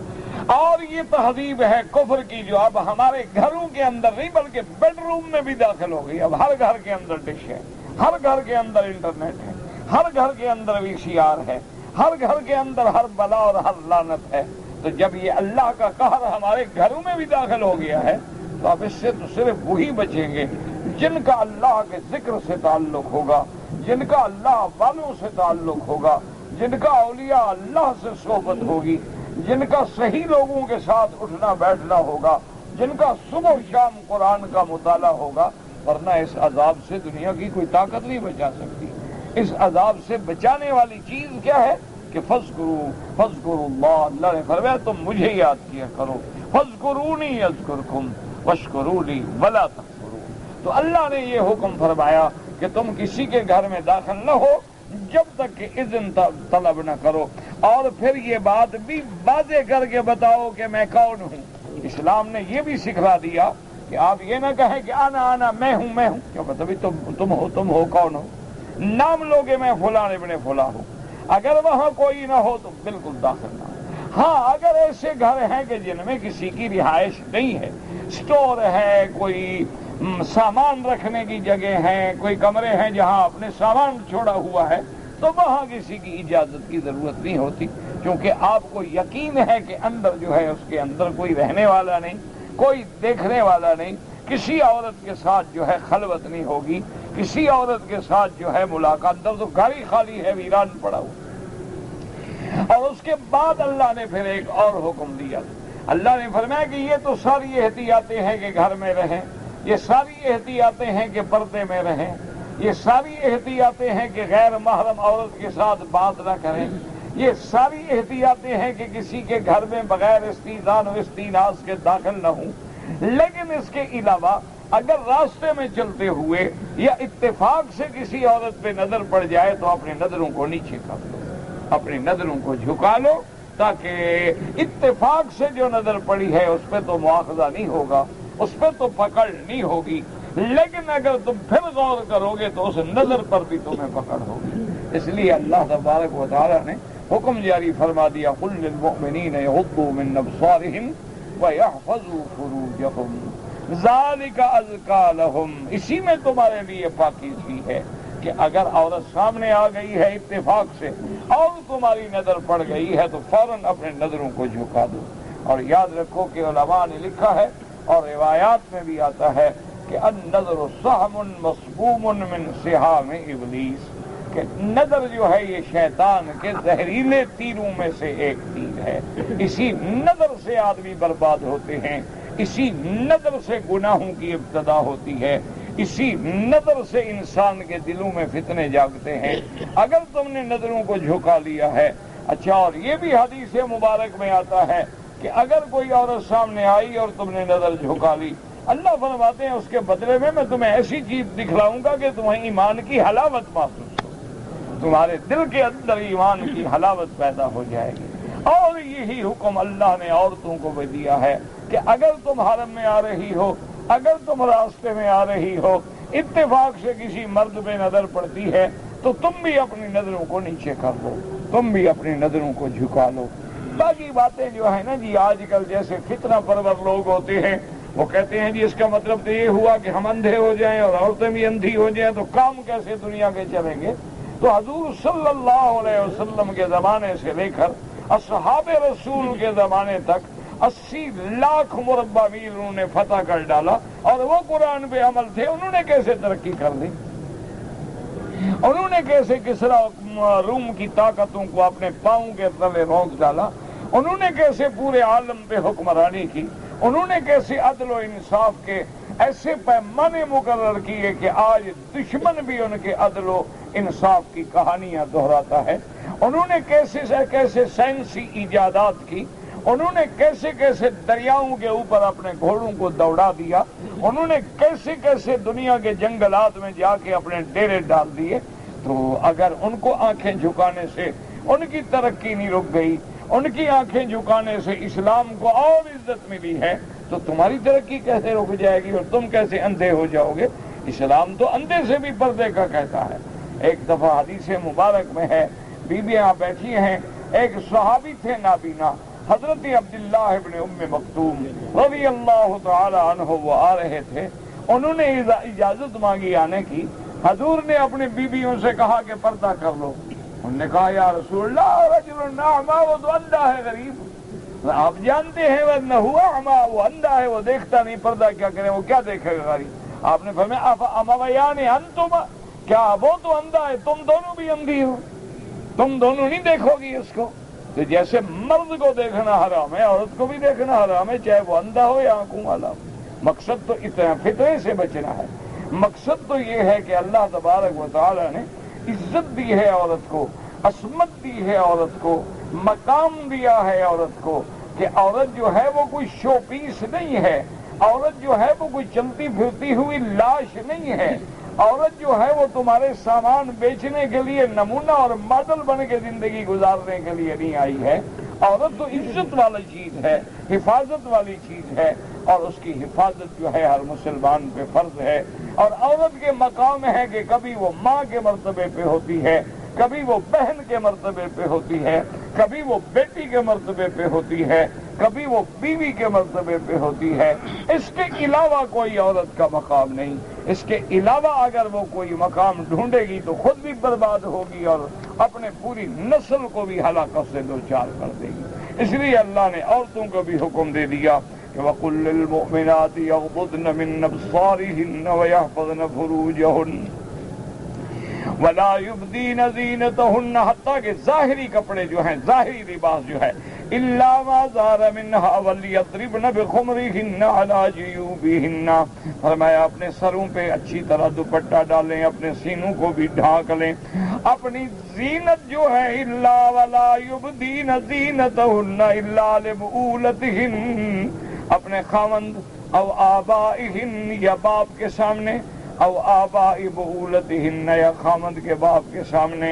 اور یہ تہذیب ہے کفر کی جو اب ہمارے گھروں کے اندر نہیں بلکہ بیڈ روم میں بھی داخل ہو گئی. اب ہر گھر کے اندر ڈش ہے، ہر گھر کے اندر انٹرنیٹ ہے، ہر گھر کے اندر VCR ہے، ہر گھر کے اندر ہر بلا اور ہر لعنت ہے. تو جب یہ اللہ کا قہر ہمارے گھروں میں بھی داخل ہو گیا ہے تو اب اس سے تو صرف وہی بچیں گے جن کا اللہ کے ذکر سے تعلق ہوگا، جن کا اللہ والوں سے تعلق ہوگا، جن کا اولیاء اللہ سے صحبت ہوگی، جن کا صحیح لوگوں کے ساتھ اٹھنا بیٹھنا ہوگا، جن کا صبح و شام قرآن کا مطالعہ ہوگا. ورنہ اس عذاب سے دنیا کی کوئی طاقت نہیں بچا سکتی. اس عذاب سے بچانے والی چیز کیا ہے کہ فذکروا اللہ. اللہ نے فرمایا تم مجھے یاد کیا کرو. فذکرونی اذکرکم واشکروا لی ولا تکفرون. تو اللہ نے یہ حکم فرمایا کہ تم کسی کے گھر میں داخل نہ ہو جب تک کہ اذن طلب نہ کرو، اور پھر یہ بات بھی واضح کر کے بتاؤ کہ میں کون ہوں. اسلام نے یہ بھی سکھلا دیا کہ آپ یہ نہ کہیں کہ آنا میں ہوں. کیوں بتبھی تم ہو کون ہو؟ نام لو کہ میں فلاں ابن فلاں ہوں. اگر وہاں کوئی نہ ہو تو بالکل داخل نہ ہو. ہاں اگر ایسے گھر ہیں کہ جن میں کسی کی رہائش نہیں ہے، سٹور ہے، کوئی سامان رکھنے کی جگہ ہے، کوئی کمرے ہیں جہاں اپنے سامان چھوڑا ہوا ہے، تو وہاں کسی کی اجازت کی ضرورت نہیں ہوتی، کیونکہ آپ کو یقین ہے کہ اندر جو ہے اس کے اندر کوئی رہنے والا نہیں، کوئی دیکھنے والا نہیں، کسی عورت کے ساتھ جو ہے خلوت نہیں ہوگی، کسی عورت کے ساتھ جو ہے ملاقات. اندر تو گاڑی خالی ہے، ویران پڑا ہوا. اور اس کے بعد اللہ نے پھر ایک اور حکم دیا. اللہ نے فرمایا کہ یہ تو ساری احتیاطیں ہیں کہ گھر میں رہیں، یہ ساری احتیاطیں ہیں کہ پردے میں رہیں، یہ ساری احتیاطیں ہیں کہ غیر محرم عورت کے ساتھ بات نہ کریں، یہ ساری احتیاطیں ہیں کہ کسی کے گھر میں بغیر استئذان و استئناس کے داخل نہ ہوں. لیکن اس کے علاوہ اگر راستے میں چلتے ہوئے یا اتفاق سے کسی عورت پہ نظر پڑ جائے تو اپنی نظروں کو نیچے کر لو، اپنی نظروں کو جھکا لو، تاکہ اتفاق سے جو نظر پڑی ہے اس پہ تو مواخذہ نہیں ہوگا، اس پہ تو پکڑ نہیں ہوگی. لیکن اگر تم پھر غور کرو گے تو اس نظر پر بھی تمہیں پکڑ ہوگی. اس لیے اللہ تبارک و تعالیٰ نے حکم جاری فرما دیا قل للمؤمنین یغضوا من ابصارہم ویحفظوا فروجہم ذالک ازکیٰ لہم. اسی میں تمہارے لیے پاکیزگی ہے کہ اگر عورت سامنے آ گئی ہے اتفاق سے اور تمہاری نظر پڑ گئی ہے تو فوراً اپنے نظروں کو جھکا دو. اور یاد رکھو کہ علماء نے لکھا ہے اور روایات میں بھی آتا ہے کہ النظر سہم مصبوم من سہام ابلیس، کہ نظر جو ہے یہ شیطان کے زہریلے تیروں میں سے ایک تیر ہے. اسی نظر سے آدمی برباد ہوتے ہیں، اسی نظر سے گناہوں کی ابتدا ہوتی ہے، اسی نظر سے انسان کے دلوں میں فتنے جاگتے ہیں اگر تم نے نظروں کو جھکا لیا ہے. اچھا، اور یہ بھی حدیث مبارک میں آتا ہے کہ اگر کوئی عورت سامنے آئی اور تم نے نظر جھکا لی، اللہ فرماتے ہیں اس کے بدلے میں تمہیں ایسی چیز دکھلاؤں گا کہ تمہیں ایمان کی حلاوت محسوس ہو، تمہارے دل کے اندر ایمان کی حلاوت پیدا ہو جائے گی. اور یہی حکم اللہ نے عورتوں کو بھی دیا ہے کہ اگر تم حرم میں آ رہی ہو، اگر تم راستے میں آ رہی ہو، اتفاق سے کسی مرد پہ نظر پڑتی ہے تو تم بھی اپنی نظروں کو نیچے کر لو، تم بھی اپنی نظروں کو جھکا لو. باقی باتیں جو ہے نا جی آج کل جیسے فتنہ پرور لوگ ہوتے ہیں وہ کہتے ہیں جی اس کا مطلب تو یہ ہوا کہ ہم اندھے ہو جائیں اور عورتیں بھی اندھی ہو جائیں تو کام کیسے دنیا کے چلیں گے. تو حضور صلی اللہ علیہ وسلم کے زمانے سے لے کر اصحاب رسول کے زمانے تک 80 لاکھ مربع میل انہوں نے فتح کر ڈالا اور وہ قرآن پہ عمل تھے. انہوں نے کیسے ترقی کر لی؟ انہوں نے کیسے کسرا روم کی طاقتوں کو اپنے پاؤں کے تلے روک ڈالا؟ انہوں نے کیسے پورے عالم پہ حکمرانی کی؟ انہوں نے کیسے عدل و انصاف کے ایسے پیمانے مقرر کیے کہ آج دشمن بھی ان کے عدل و انصاف کی کہانیاں دہراتا ہے۔ انہوں نے کیسے سے کیسے سائنسی ایجادات کی، انہوں نے کیسے کیسے دریاؤں کے اوپر اپنے گھوڑوں کو دوڑا دیا، انہوں نے کیسے کیسے دنیا کے جنگلات میں جا کے اپنے ڈیرے ڈال دیے۔ تو اگر ان کو آنکھیں جھکانے سے ان کی ترقی نہیں رک گئی، ان کی آنکھیں جھکانے سے اسلام کو اور عزت ملی ہے، تو تمہاری ترقی کیسے رک جائے گی اور تم کیسے اندھے ہو جاؤ گے؟ اسلام تو اندھے سے بھی پردے کا کہتا ہے۔ ایک دفعہ حدیث مبارک میں ہے، بیویاں بیٹھی ہیں، ایک صحابی تھے نابینا، حضرت عبداللہ ابن ام مکتوم رضی اللہ تعالی عنہ، وہ آ رہے تھے، انہوں نے اجازت مانگی آنے کی۔ حضور نے اپنی بیویوں سے کہا کہ پردہ کر لو۔ انہوں نے کہا یا رسول اللہ رجل اعمی، وہ تو اندھا ہے غریب، آپ جانتے ہیں ورنہ ہوا اعمی، وہ اندھا ہے، وہ دیکھتا نہیں، پردہ کیا کرے، وہ کیا دیکھے گا غریب؟ آپ نے فرمایا افامویان انتم، کیا وہ تو اندھا ہے، تم دونوں بھی اندھی ہو، تم دونوں نہیں دیکھو گی اس کو؟ تو جیسے مرد کو دیکھنا حرام ہے، عورت کو بھی دیکھنا حرام ہے، چاہے وہ اندھا ہو یا آنکھوں والا ہو۔ مقصد تو اتنا فطرے سے بچنا ہے۔ مقصد تو یہ ہے کہ اللہ تبارک و تعالی نے عزت دی ہے عورت کو، عصمت دی ہے عورت کو، مقام دیا ہے عورت کو، کہ عورت جو ہے وہ کوئی شو پیس نہیں ہے، عورت جو ہے وہ کوئی چلتی پھرتی ہوئی لاش نہیں ہے، عورت جو ہے وہ تمہارے سامان بیچنے کے لیے نمونہ اور ماڈل بن کے زندگی گزارنے کے لیے نہیں آئی ہے۔ عورت تو عزت والی چیز ہے، حفاظت والی چیز ہے، اور اس کی حفاظت جو ہے ہر مسلمان پہ فرض ہے۔ اور عورت کے مقام ہے کہ کبھی وہ ماں کے مرتبے پہ ہوتی ہے، کبھی وہ بہن کے مرتبے پہ ہوتی ہے، کبھی وہ بیٹی کے مرتبے پہ ہوتی ہے، کبھی وہ بیوی کے مرتبے پہ ہوتی ہے۔ اس کے علاوہ کوئی عورت کا مقام نہیں۔ اس کے علاوہ اگر وہ کوئی مقام ڈھونڈے گی تو خود بھی برباد ہوگی اور اپنے پوری نسل کو بھی ہلاکت سے دوچار کر دے گی۔ اس لیے اللہ نے عورتوں کو بھی حکم دے دیا کہ وَقُلْ لِلْمُؤْمِنَاتِ يَغْضُضْنَ مِن أَبْصَارِهِنَّ وَيَحْفَظْنَ فُرُوجَهُنَّ وَلَا يُبْدِينَ زِينَتَهُنَّ، حتیٰ کہ ظاہری کپڑے جو ہیں، ظاہری لباس جو ہے، إِلَّا مَا ظَهَرَ مِنْهَا وَلْيَضْرِبْنَ بِخُمُرِهِنَّ عَلَى جِيُوبِهِنَّ، فرمایا اپنے سروں پہ اچھی طرح دوپٹہ ڈالیں، اپنے سینوں کو بھی ڈھانک لیں۔ اپنی زینت جو ہے إِلَّا وَلَا يُبْدِينَ زِينَتَهُنَّ إِلَّا لِبُؤُولَتِهِنَّ، اپنے خاوند او آبائہن یا باپ کے سامنے، او آباء بعولتہن یا خامد کے باپ کے سامنے،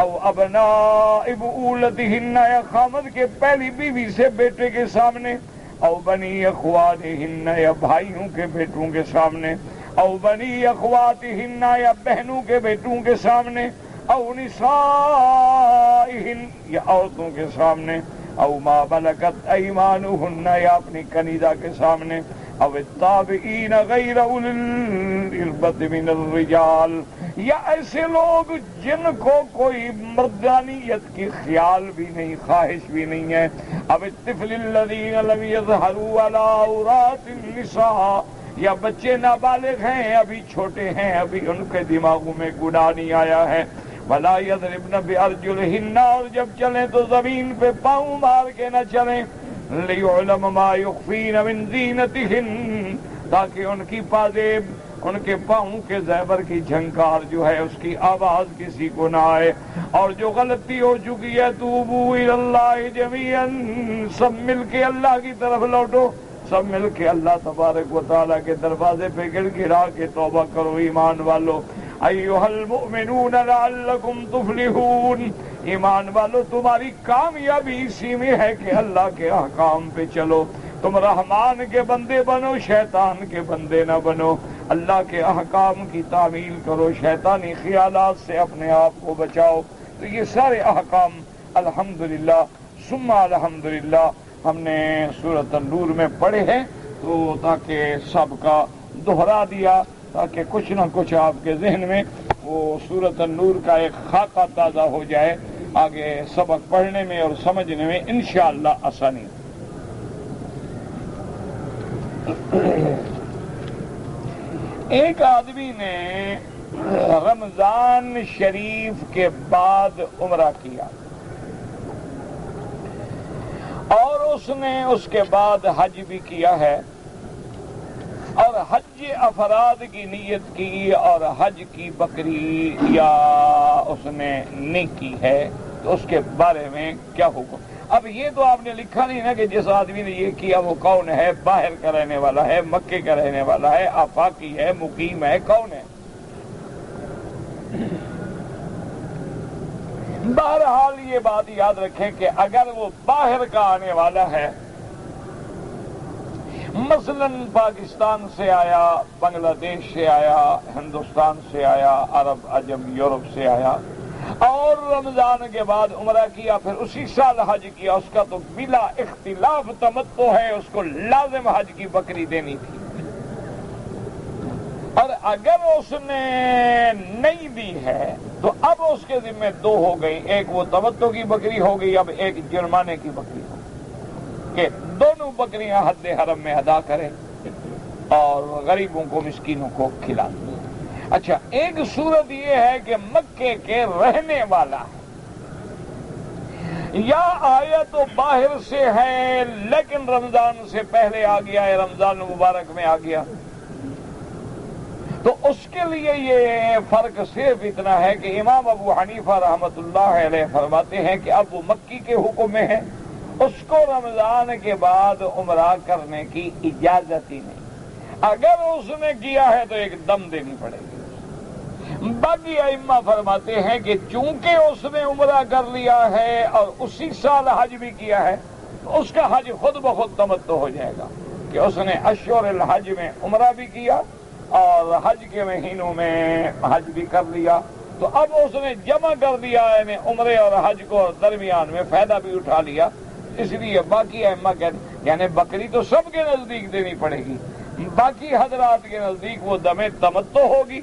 او ابناء بعولتہن یا خامد کے پہلی بیوی سے بیٹے کے سامنے، او بنی اخواتہن یا بھائیوں کے بیٹوں کے سامنے، او بنی اخواتہن یا بہنوں کے بیٹوں کے سامنے، او نسائہن یا عورتوں کے سامنے، او ما ملکت ایمانہن یا اپنی کنیزہ کے سامنے، او التابعین غیر اولی الاربۃ من الرجال، یا ایسے لوگ جن کو کوئی مردانیت کی خیال بھی نہیں، خواہش بھی نہیں ہے، او الطفل الذین لم یظہروا علی عورات النساء، یا بچے نابالغ ہیں، ابھی چھوٹے ہیں، ابھی ان کے دماغوں میں گناہ نہیں آیا ہے، وَلَا يَضْرِبْنَ بِأَرْجُلِهِنَّ، اور جب چلیں تو زمین پہ پاؤں مار کے نہ چلیں، لِيُعْلَمَ مَا يُخْفِينَ مِن زِينَتِهِنَّ، تاکہ ان کی پازیب، ان کے پاؤں کے زیور کی جھنکار جو ہے اس کی آواز کسی کو نہ آئے۔ اور جو غلطی ہو چکی ہے، توبوا الی اللہ جمیعا، سب مل کے اللہ کی طرف لوٹو، سب مل کے اللہ تبارک و تعالیٰ کے دروازے پہ گڑ گڑا کے توبہ کرو ایمان والو۔ ایھا المؤمنون لعلکم تفلحون، ایمان والو تمہاری کامیابی اسی میں ہے کہ اللہ کے احکام پہ چلو، تم رحمان کے بندے بنو، شیطان کے بندے نہ بنو، اللہ کے احکام کی تعمیل کرو، شیطانی خیالات سے اپنے آپ کو بچاؤ۔ تو یہ سارے احکام الحمدللہ ثم الحمدللہ ہم نے سورۃ النور میں پڑھے ہیں، تو تاکہ سب کا دہرا دیا، تاکہ کچھ نہ کچھ آپ کے ذہن میں وہ سورۃ النور کا ایک خاکہ تازہ ہو جائے، آگے سبق پڑھنے میں اور سمجھنے میں انشاءاللہ آسانی۔ ایک آدمی نے رمضان شریف کے بعد عمرہ کیا، اور اس نے اس کے بعد حج بھی کیا ہے اور حج افراد کی نیت کی اور حج کی بکری یا اس نے نہیں کی ہے تو اس کے بارے میں کیا حکم؟ اب یہ تو آپ نے لکھا نہیں نا کہ جس آدمی نے یہ کیا وہ کون ہے، باہر کا رہنے والا ہے، مکے کا رہنے والا ہے، آفاقی ہے، مقیم ہے، کون ہے؟ بہرحال یہ بات یاد رکھیں کہ اگر وہ باہر کا آنے والا ہے، مثلا پاکستان سے آیا، بنگلہ دیش سے آیا، ہندوستان سے آیا، عرب عجم یورپ سے آیا اور رمضان کے بعد عمرہ کیا، پھر اسی سال حج کیا، اس کا تو بلا اختلاف تمتع ہے، اس کو لازم حج کی بکری دینی تھی۔ اور اگر اس نے نہیں دی ہے تو اب اس کے ذمہ دو ہو گئی، ایک وہ تمتع کی بکری ہو گئی، اب ایک جرمانے کی بکری ہو گئی کہ دونوں بکریاں حد حرم میں ادا کرے اور غریبوں کو مسکینوں کو کھلا دے۔ اچھا، ایک صورت یہ ہے کہ مکے کے رہنے والا ہے یا آیا تو باہر سے ہے لیکن رمضان سے پہلے آ گیا ہے، رمضان مبارک میں آ گیا، تو اس کے لیے یہ فرق صرف اتنا ہے کہ امام ابو حنیفہ رحمۃ اللہ علیہ فرماتے ہیں کہ اب وہ مکی کے حکم میں ہے، اس کو رمضان کے بعد عمرہ کرنے کی اجازت ہی نہیں، اگر اس نے کیا ہے تو ایک دم دینی پڑے گی۔ باقی ائمہ فرماتے ہیں کہ چونکہ اس نے عمرہ کر لیا ہے اور اسی سال حج بھی کیا ہے تو اس کا حج خود بخود تمتع ہو جائے گا کہ اس نے اشہر الحج میں عمرہ بھی کیا اور حج کے مہینوں میں حج بھی کر لیا، تو اب اس نے جمع کر دیا یعنی عمرے اور حج کو درمیان میں فائدہ بھی اٹھا لیا، اس لیے باقی ائمہ کہتے ہیں یعنی بکری تو سب کے نزدیک دینی پڑے گی، باقی حضرات کے نزدیک وہ دم تمتع ہوگی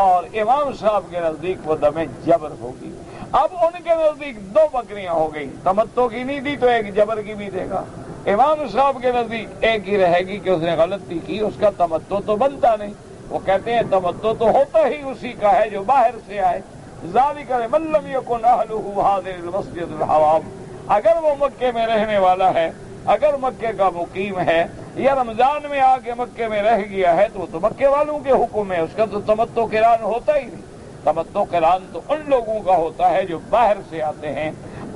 اور امام صاحب کے نزدیک وہ دم جبر ہوگی۔ اب ان کے نزدیک دو بکریاں ہو گئی، تمتع کی نہیں دی تو ایک جبر کی بھی دے گا، امام صاحب کے نزدیک ایک ہی رہے گی کہ اس نے غلطی کی، اس کا تمتع تو بنتا نہیں، وہ کہتے ہیں تمتع تو ہوتا ہی اسی کا ہے جو باہر سے آئے، ذالک لمن لم یکن اہلہ ھذا المسجد الحرام، اگر وہ مکے میں رہنے والا ہے، اگر مکے کا مقیم ہے یا رمضان میں آ کے مکے میں رہ گیا ہے تو وہ تو مکے والوں کے حکم ہے، اس کا تو تمتع قران ہوتا ہی نہیں، تمتع قران تو ان لوگوں کا ہوتا ہے جو باہر سے آتے ہیں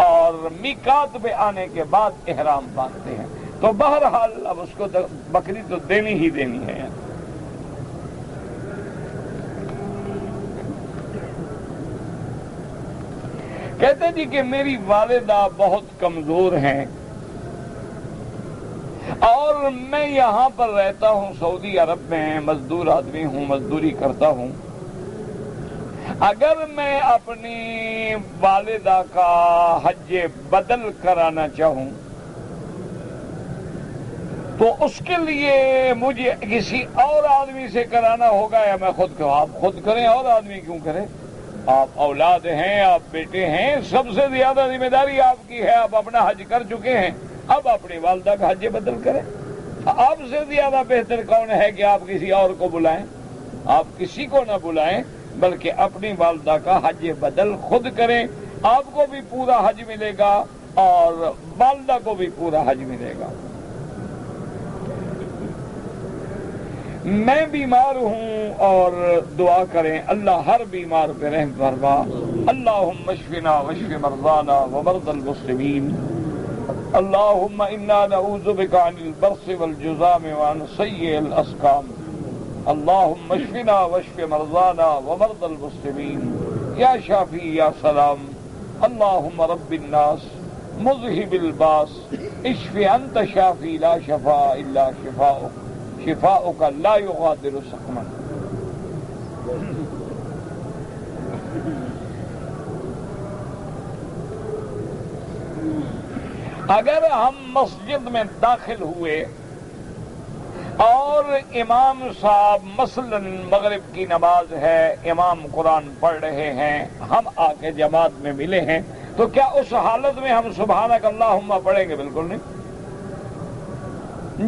اور میقات پہ آنے کے بعد احرام باندھتے ہیں، تو بہرحال اب اس کو بکری تو دینی ہی دینی ہے۔ کہتے جی کہ میری والدہ بہت کمزور ہیں اور میں یہاں پر رہتا ہوں سعودی عرب میں، مزدور آدمی ہوں، مزدوری کرتا ہوں، اگر میں اپنی والدہ کا حج بدل کرانا چاہوں تو اس کے لیے مجھے کسی اور آدمی سے کرانا ہوگا یا میں خود کروں؟ آپ خود کریں، اور آدمی کیوں کرے؟ آپ اولاد ہیں، آپ بیٹے ہیں، سب سے زیادہ ذمہ داری آپ کی ہے، آپ اپنا حج کر چکے ہیں، اب اپنی والدہ کا حج بدل کریں۔ آپ سے زیادہ بہتر کون ہے کہ آپ کسی اور کو بلائیں؟ آپ کسی کو نہ بلائیں بلکہ اپنی والدہ کا حج بدل خود کریں، آپ کو بھی پورا حج ملے گا اور والدہ کو بھی پورا حج ملے گا۔ میں بیمار ہوں اور دعا کریں اللہ ہر بیمار پہ رحم فرما، اللہم اشفنا واشف مرضانا ومرضى المسلمین، اللہم انا نعوذ بک عن البرص والجذام وعن سیء الاسقام، اللہم اشفنا واشف مرضانا ومرضى المسلمین، یا شافی یا سلام، اللہم رب الناس مذہب الباس، اشف انت شافی لا شفاء الا شفاؤک، شفاؤک لا یغادر سقما۔ اگر ہم مسجد میں داخل ہوئے اور امام صاحب مثلا مغرب کی نماز ہے، امام قرآن پڑھ رہے ہیں، ہم آ کے جماعت میں ملے ہیں، تو کیا اس حالت میں ہم سبحانک اللہم پڑھیں گے؟ بالکل نہیں۔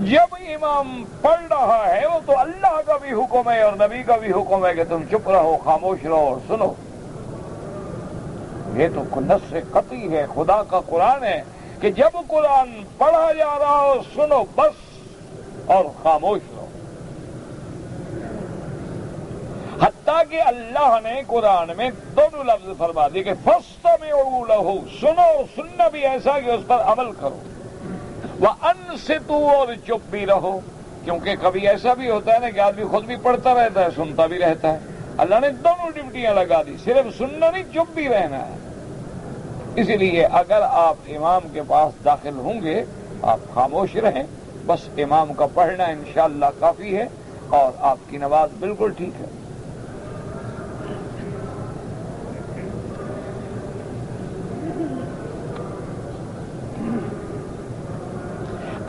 جب امام پڑھ رہا ہے وہ تو اللہ کا بھی حکم ہے اور نبی کا بھی حکم ہے کہ تم چپ رہو، خاموش رہو اور سنو، یہ تو نص قطعی ہے، خدا کا قرآن ہے، کہ جب قرآن پڑھا جا رہا ہو سنو بس اور خاموش رہو. حتیٰ کہ اللہ نے قرآن میں دونوں لفظ فرما دیے کہ فَاسْتَمِعُوا لَهُ، سنو اور سننا بھی ایسا کہ اس پر عمل کرو. وَأَنصِتُوا، اور چپ بھی رہو. کیونکہ کبھی ایسا بھی ہوتا ہے نا کہ آدمی خود بھی پڑھتا رہتا ہے سنتا بھی رہتا ہے. اللہ نے دونوں ڈیوٹیاں لگا دی، صرف سننا نہیں چپ بھی رہنا ہے. اسی لیے اگر آپ امام کے پاس داخل ہوں گے آپ خاموش رہیں، بس امام کا پڑھنا انشاءاللہ کافی ہے اور آپ کی نماز بالکل ٹھیک ہے.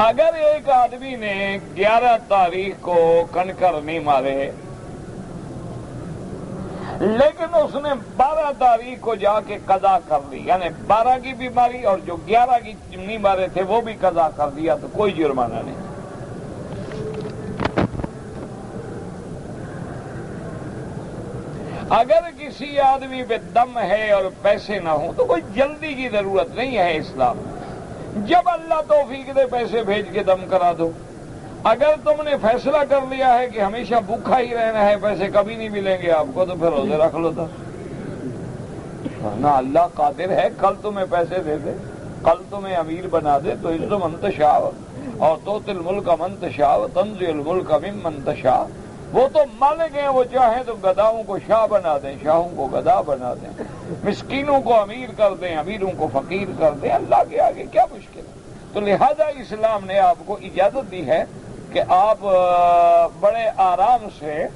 اگر ایک آدمی نے 11 تاریخ کو کنکر نہیں مارے لیکن اس نے 12 تاریخ کو جا کے قضا کر لی، یعنی 12 کی بھی ماری اور جو 11 کی نہیں مارے تھے وہ بھی قضا کر دیا، تو کوئی جرمانہ نہیں. اگر کسی آدمی پہ دم ہے اور پیسے نہ ہوں تو کوئی جلدی کی ضرورت نہیں ہے اسلام میں. جب اللہ توفیق دے پیسے بھیج کے دم کرا دو. اگر تم نے فیصلہ کر لیا ہے کہ ہمیشہ بھوکا ہی رہنا ہے، پیسے کبھی نہیں ملیں گے آپ کو، تو پھر روزے رکھ لو. تو ورنہ اللہ قادر ہے کل تمہیں پیسے دے دے، کل تمہیں امیر بنا دے. تو عز من تشاء اور تؤتی الملک من تشاء تنزع الملک ممن تشاء. وہ تو مالک ہیں، وہ چاہیں تو گداؤں کو شاہ بنا دیں، شاہوں کو گدا بنا دیں، مسکینوں کو امیر کر دیں، امیروں کو فقیر کر دیں. اللہ کے آگے کیا مشکل ہے؟ تو لہذا اسلام نے آپ کو اجازت دی ہے کہ آپ بڑے آرام سے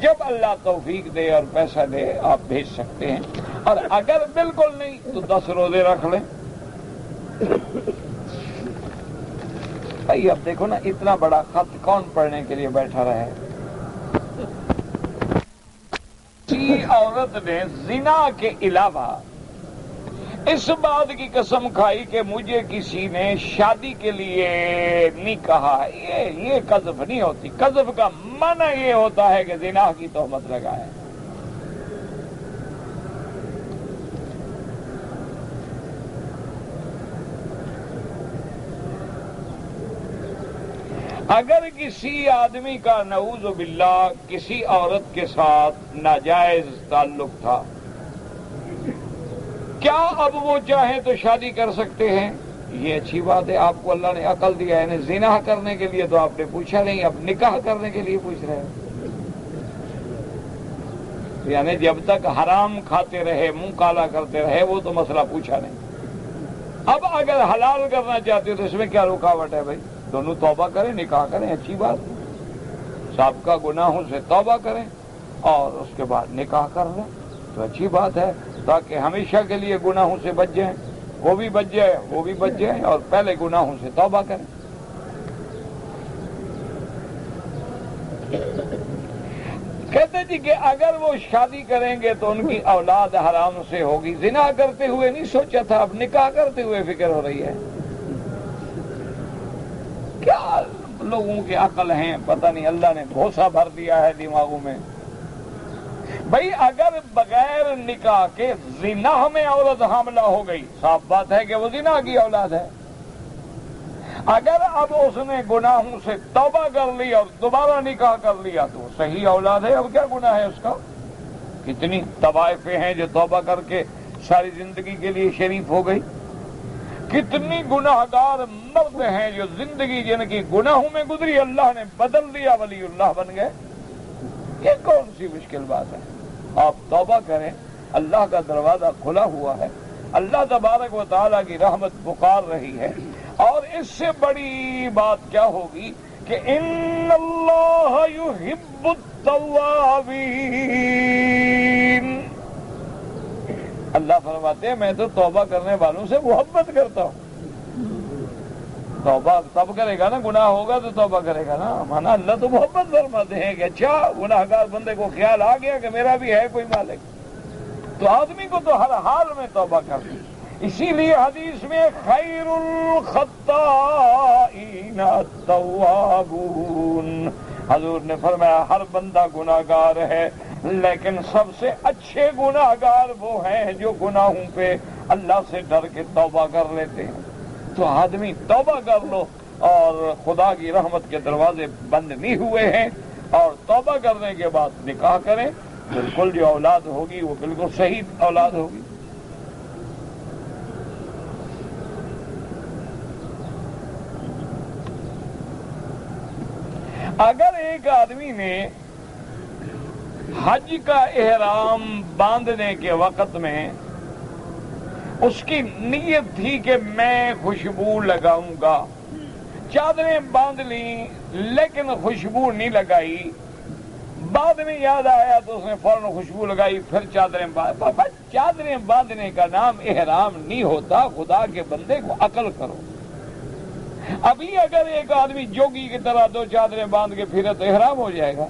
جب اللہ توفیق دے اور پیسہ دے آپ بھیج سکتے ہیں. اور اگر بالکل نہیں تو 10 روزے رکھ لیں. بھائی اب دیکھو نا، اتنا بڑا خط کون پڑھنے کے لیے بیٹھا رہے؟ کسی عورت نے زنا کے علاوہ اس بات کی قسم کھائی کہ مجھے کسی نے شادی کے لیے نہیں کہا، یہ قذف نہیں ہوتی. قذف کا معنی یہ ہوتا ہے کہ زنا کی تہمت لگائے. اگر کسی آدمی کا نعوذ باللہ کسی عورت کے ساتھ ناجائز تعلق تھا، کیا اب وہ چاہیں تو شادی کر سکتے ہیں؟ یہ اچھی بات ہے، آپ کو اللہ نے عقل دیا ہے. یعنی زنا کرنے کے لیے تو آپ نے پوچھا نہیں، اب نکاح کرنے کے لیے پوچھ رہے ہیں. یعنی جب تک حرام کھاتے رہے، منہ کالا کرتے رہے، وہ تو مسئلہ پوچھا نہیں. اب اگر حلال کرنا چاہتے ہو تو اس میں کیا رکاوٹ ہے؟ بھائی دونوں توبہ کریں، نکاح کریں، اچھی بات ہے. سابقہ گناہوں سے توبہ کریں اور اس کے بعد نکاح کر لیں تو اچھی بات ہے، تاکہ ہمیشہ کے لیے گناہوں سے بچ جائیں، وہ بھی بچ جائے، وہ بھی بچ جائیں، اور پہلے گناہوں سے توبہ کریں. کہتے جی کہ اگر وہ شادی کریں گے تو ان کی اولاد حرام سے ہوگی. زنا کرتے ہوئے نہیں سوچا تھا، اب نکاح کرتے ہوئے فکر ہو رہی ہے. کیا لوگوں کی عقل ہیں، پتہ نہیں اللہ نے گھوسا بھر دیا ہے دماغوں میں. بھئی اگر بغیر نکاح کے زنا میں عورت حاملہ ہو گئی، صاف بات ہے کہ وہ زنا کی اولاد ہے. اگر اب اس نے گناہوں سے توبہ کر لی اور دوبارہ نکاح کر لیا تو صحیح اولاد ہے. اب کیا گناہ ہے اس کا؟ کتنی طوائفیں ہیں جو توبہ کر کے ساری زندگی کے لیے شریف ہو گئی. کتنی گناہگار مرد ہیں جو زندگی جن کی گناہوں میں گزری اللہ نے بدل دیا، ولی اللہ بن گئے. یہ کون سی مشکل بات ہے؟ آپ توبہ کریں، اللہ کا دروازہ کھلا ہوا ہے، اللہ تبارک و تعالیٰ کی رحمت پکار رہی ہے. اور اس سے بڑی بات کیا ہوگی کہ ان اللہ یحب التوابین. اللہ فرماتے ہیں میں تو توبہ کرنے والوں سے محبت کرتا ہوں. توبہ تب کرے گا نا، گناہ ہوگا تو توبہ کرے گا نا. مانا اللہ تو محبت فرماتے ہیں کہ اچھا گناہگار بندے کو خیال آ گیا کہ میرا بھی ہے کوئی مالک، تو آدمی کو تو ہر حال میں توبہ کرنی. اسی لیے حدیث میں خیر الخطائین التوابون، حضور نے فرمایا ہر بندہ گناہگار ہے لیکن سب سے اچھے گناہگار وہ ہیں جو گناہوں پہ اللہ سے ڈر کے توبہ کر لیتے ہیں. تو آدمی توبہ کر لو، اور خدا کی رحمت کے دروازے بند نہیں ہوئے ہیں، اور توبہ کرنے کے بعد نکاح کریں، بالکل جو اولاد ہوگی وہ بالکل صحیح اولاد ہوگی۔ اگر ایک آدمی نے حج کا احرام باندھنے کے وقت میں اس کی نیت تھی کہ میں خوشبو لگاؤں گا، چادریں باندھ لیں لیکن خوشبو نہیں لگائی، بعد میں یاد آیا تو اس نے فوراً خوشبو لگائی، پھر چادریں باندھنے کا نام احرام نہیں ہوتا، خدا کے بندے کو عقل کرو۔ ابھی اگر ایک آدمی جوگی کی طرح دو چادریں باندھ کے پھرے تو احرام ہو جائے گا؟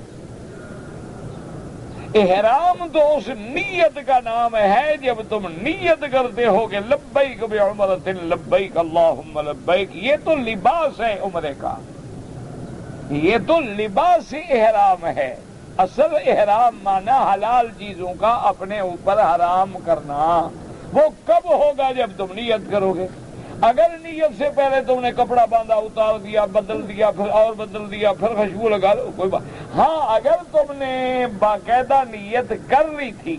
احرام تو اس نیت کا نام ہے، جب تم نیت کرتے ہو کہ لبیک بعمرۃ لبیک اللہم لبیک، یہ تو لباس ہے عمرے کا، یہ تو لباس احرام ہے۔ اصل احرام مانا حلال چیزوں کا اپنے اوپر حرام کرنا، وہ کب ہوگا؟ جب تم نیت کرو گے۔ اگر نیت سے پہلے تم نے کپڑا باندھا، اتار دیا، بدل دیا، پھر اور بدل دیا، پھر خوشبو لگا لو، کوئی بات۔ ہاں اگر تم نے باقاعدہ نیت کر لی تھی،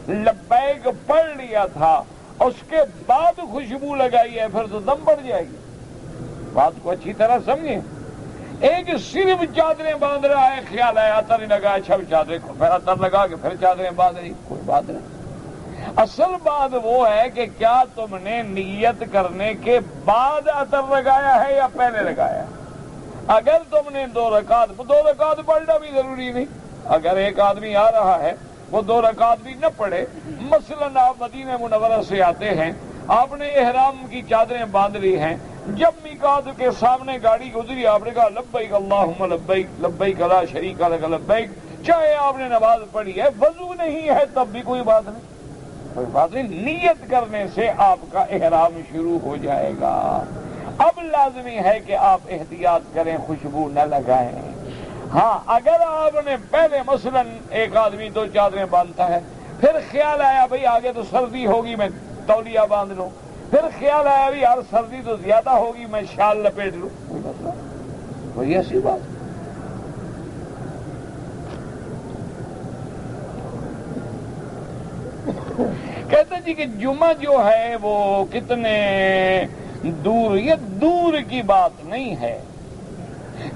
لبیک پڑھ لیا تھا، اس کے بعد خوشبو لگائی ہے، پھر تو دم بڑھ جائے گی۔ بات کو اچھی طرح سمجھیں۔ ایک صرف چادریں باندھ رہا ہے، خیال ہے عطر نہیں لگا، اچھا چادریں کو پھر عطر لگا کے پھر چادریں باندھ رہی، کوئی بات نہیں۔ اصل بات وہ ہے کہ کیا تم نے نیت کرنے کے بعد عطر لگایا ہے یا پہلے لگایا؟ اگر تم نے دو رکعت پڑھنا بھی ضروری نہیں، اگر ایک آدمی آ رہا ہے وہ 2 رکعت بھی نہ پڑھے، مثلاً آپ مدینہ منورہ سے آتے ہیں، آپ نے احرام کی چادریں باندھ لی ہیں، جب میقات کے سامنے گاڑی گزری آپ نے کہا لبیک اللہم لبیک لبیک لا شریک لک لبیک، چاہے آپ نے نماز پڑھی ہے، وضو نہیں ہے، تب بھی کوئی بات نہیں، کوئی بات نہیں، نیت کرنے سے آپ کا احرام شروع ہو جائے گا۔ اب لازمی ہے کہ آپ احتیاط کریں، خوشبو نہ لگائیں۔ ہاں اگر آپ نے پہلے مثلاً ایک آدمی 2 چادریں باندھتا ہے، پھر خیال آیا بھئی آگے تو سردی ہوگی، میں تولیہ باندھ لوں، پھر خیال آیا بھی یار سردی تو زیادہ ہوگی، میں شال لپیٹ لوں، کوئی مسئلہ، کوئی ایسی بات۔ کہتے جی کہ جمعہ جو ہے وہ کتنے دور، یہ دور کی بات نہیں ہے،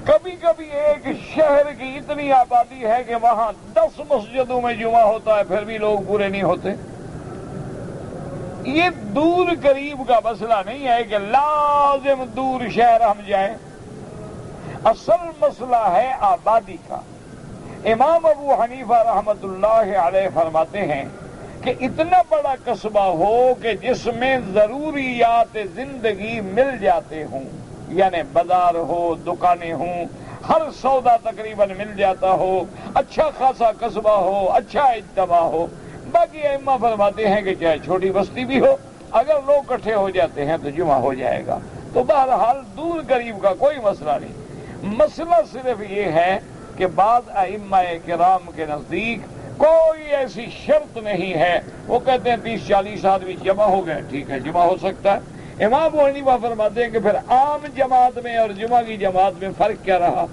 کبھی کبھی ایک شہر کی اتنی آبادی ہے کہ وہاں 10 مسجدوں میں جمعہ ہوتا ہے، پھر بھی لوگ پورے نہیں ہوتے۔ یہ دور قریب کا مسئلہ نہیں ہے کہ لازم دور شہر ہم جائیں، اصل مسئلہ ہے آبادی کا۔ امام ابو حنیفہ رحمت اللہ علیہ فرماتے ہیں کہ اتنا بڑا قصبہ ہو کہ جس میں ضروریات زندگی مل جاتے ہوں، یعنی بازار ہو، دکانیں ہوں، ہر سودا تقریباً مل جاتا ہو، اچھا خاصا قصبہ ہو، اچھا اجتماع ہو۔ باقی ائمہ فرماتے ہیں کہ چاہے چھوٹی بستی بھی ہو، اگر لوگ اکٹھے ہو جاتے ہیں تو جمعہ ہو جائے گا۔ تو بہرحال دور قریب کا کوئی مسئلہ نہیں، مسئلہ صرف یہ ہے کہ بعض ائمہ کرام کے نزدیک کوئی ایسی شرط نہیں ہے، وہ کہتے ہیں 30-40 آدمی جمع ہو گئے، ٹھیک ہے جمع ہو سکتا ہے۔ امام ابو حنیفہ فرماتے ہیں کہ پھر عام جماعت میں اور جمعہ کی جماعت میں فرق کیا رہا؟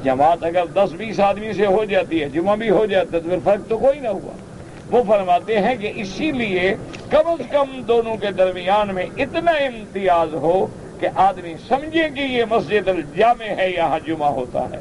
جماعت اگر 10-20 آدمی سے ہو جاتی ہے، جمعہ بھی ہو جاتا ہے، تو پھر فرق تو کوئی نہ ہوا۔ وہ فرماتے ہیں کہ اسی لیے کم از کم دونوں کے درمیان میں اتنا امتیاز ہو کہ آدمی سمجھے کہ یہ مسجد الجامع ہے، یہاں جمعہ ہوتا ہے،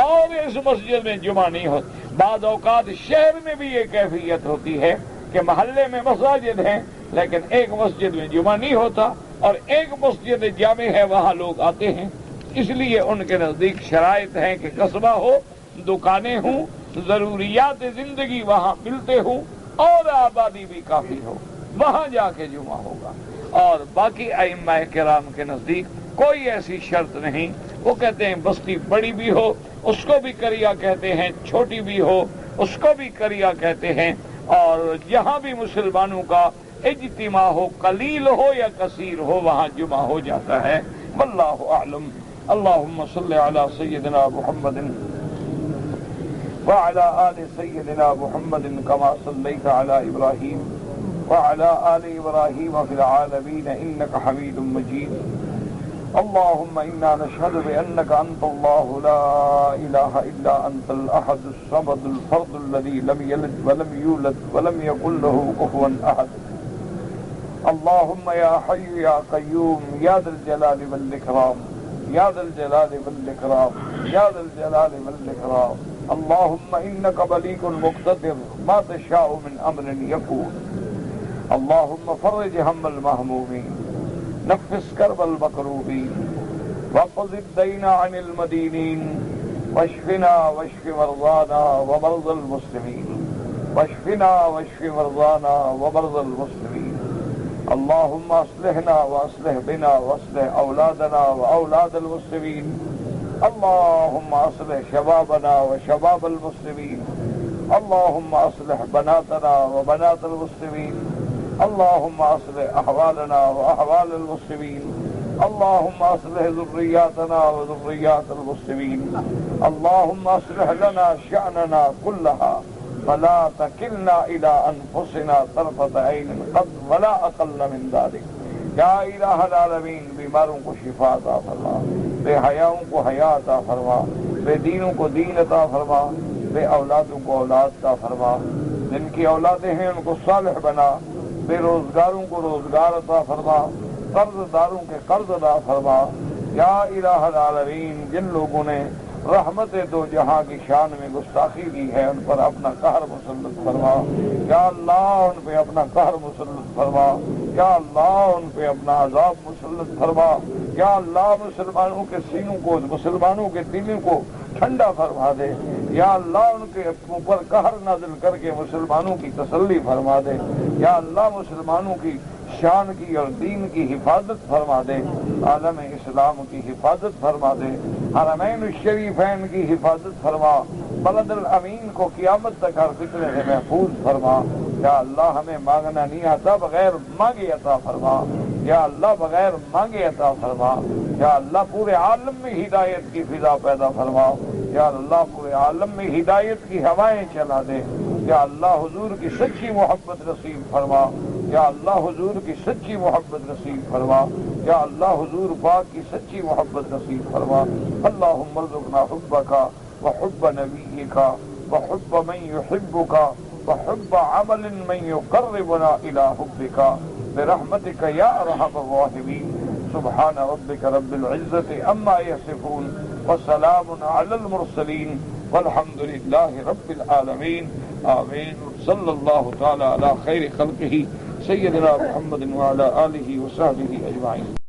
اور اس مسجد میں جمعہ نہیں ہوتا۔ بعض اوقات شہر میں بھی یہ کیفیت ہوتی ہے کہ محلے میں مساجد ہیں لیکن ایک مسجد میں جمعہ نہیں ہوتا، اور ایک مسجد جامع ہے وہاں لوگ آتے ہیں۔ اس لیے ان کے نزدیک شرائط ہیں کہ قصبہ ہو، دکانیں ہوں، ضروریات زندگی وہاں ملتے ہوں، اور آبادی بھی کافی ہو، وہاں جا کے جمعہ ہوگا۔ اور باقی ائمہ کرام کے نزدیک کوئی ایسی شرط نہیں، وہ کہتے ہیں بستی بڑی بھی ہو اس کو بھی کریا کہتے ہیں، چھوٹی بھی ہو اس کو بھی کریا کہتے ہیں، اور جہاں بھی مسلمانوں کا اجتماع ہو، قلیل ہو یا کثیر ہو، وہاں جمعہ ہو جاتا ہے۔ واللہ اعلم۔ اللہم صلی علی سیدنا محمد وعلى آل سيدنا محمد كما صليت على إبراهيم وعلى آل إبراهيم في العالمين إنك حميد مجيد. اللهم إنا نشهد بأنك أنت الله لا إله إلا أنت الأحد الصمد الفرد الذي لم يلد ولم يولد ولم يكن له كفوا أحد. اللهم يا حي يا قيوم يا ذا الجلال والإكرام يا ذا الجلال والإكرام يا ذا الجلال والإكرام. اللهم إنك بليغ مقتدر ما تشاء من أمر يكون. اللهم فرج هم المهمومين نفس كرب المكروبين واقض الدين عن المدينين واشفنا واشف مرضانا ومرضى المسلمين واشفنا واشف مرضانا ومرضى المسلمين. اللهم اصلحنا واصلح بنا واصلح اولادنا واولاد المسلمين. اللهم اصلح شبابنا وشباب المسلمين. اللهم اصلح بناتنا وبنات المسلمين. اللهم اصلح احوالنا واحوال المسلمين. اللهم اصلح ذرياتنا وذريات المسلمين. اللهم اصلح لنا شأننا كلها فلا تكلنا الى انفسنا طرفة عين قط ولا اقل من ذلك. یا الہ العالمین بیماروں کو شفا عطا فرما، بے حیاؤں کو حیا عطا فرما، بے دینوں کو دین عطا فرما، بے اولادوں کو اولاد عطا فرما، جن کی اولادیں ہیں ان کو صالح بنا، بے روزگاروں کو روزگار عطا فرما، قرض داروں کے قرض ادا فرما. یا الہ العالمین جن لوگوں نے رحمت دو جہاں کی شان میں گستاخی کی ہے ان پر اپنا قہر مسلط فرما. یا اللہ ان پہ اپنا قہر مسلط فرما. یا اللہ ان پہ اپنا عذاب مسلط فرما. یا اللہ مسلمانوں کے سینوں کو مسلمانوں کے دلوں کو ٹھنڈا فرما دے. یا اللہ ان کے اوپر قہر نازل کر کے مسلمانوں کی تسلی فرما دے. یا اللہ مسلمانوں کی شان کی اور دین کی حفاظت فرما دے. عالم اسلام کی حفاظت فرما دے. حرمین الشریفین کی حفاظت فرما. بلد الامین کو قیامت تک ہر فتنے سے محفوظ فرما. یا اللہ ہمیں مانگنا نہیں آتا بغیر مانگے عطا فرما. یا اللہ بغیر مانگے عطا فرما. یا اللہ پورے عالم میں ہدایت کی فضا پیدا فرما. یا اللہ پورے عالم میں ہدایت کی ہوائیں چلا دے. یا اللہ حضور کی سچی محبت نصیب فرما. یا اللہ حضور کی سچی محبت نصیب فرما. یا اللہ حضور پاک کی سچی محبت نصیب فرما. اللہم ارزقنا حبک وحب نبیک وحب من یحبک وحب عمل من یقربنا الى حبک برحمتک یا ارحم الراحمین. سبحان ربک رب العزة عما یصفون وسلام علی المرسلین والحمد للہ رب العالمین. آمین. صلی اللہ تعالی علی خیر خلقہ سیدنا محمد وعلی آلہ وصحبہ اجمعین.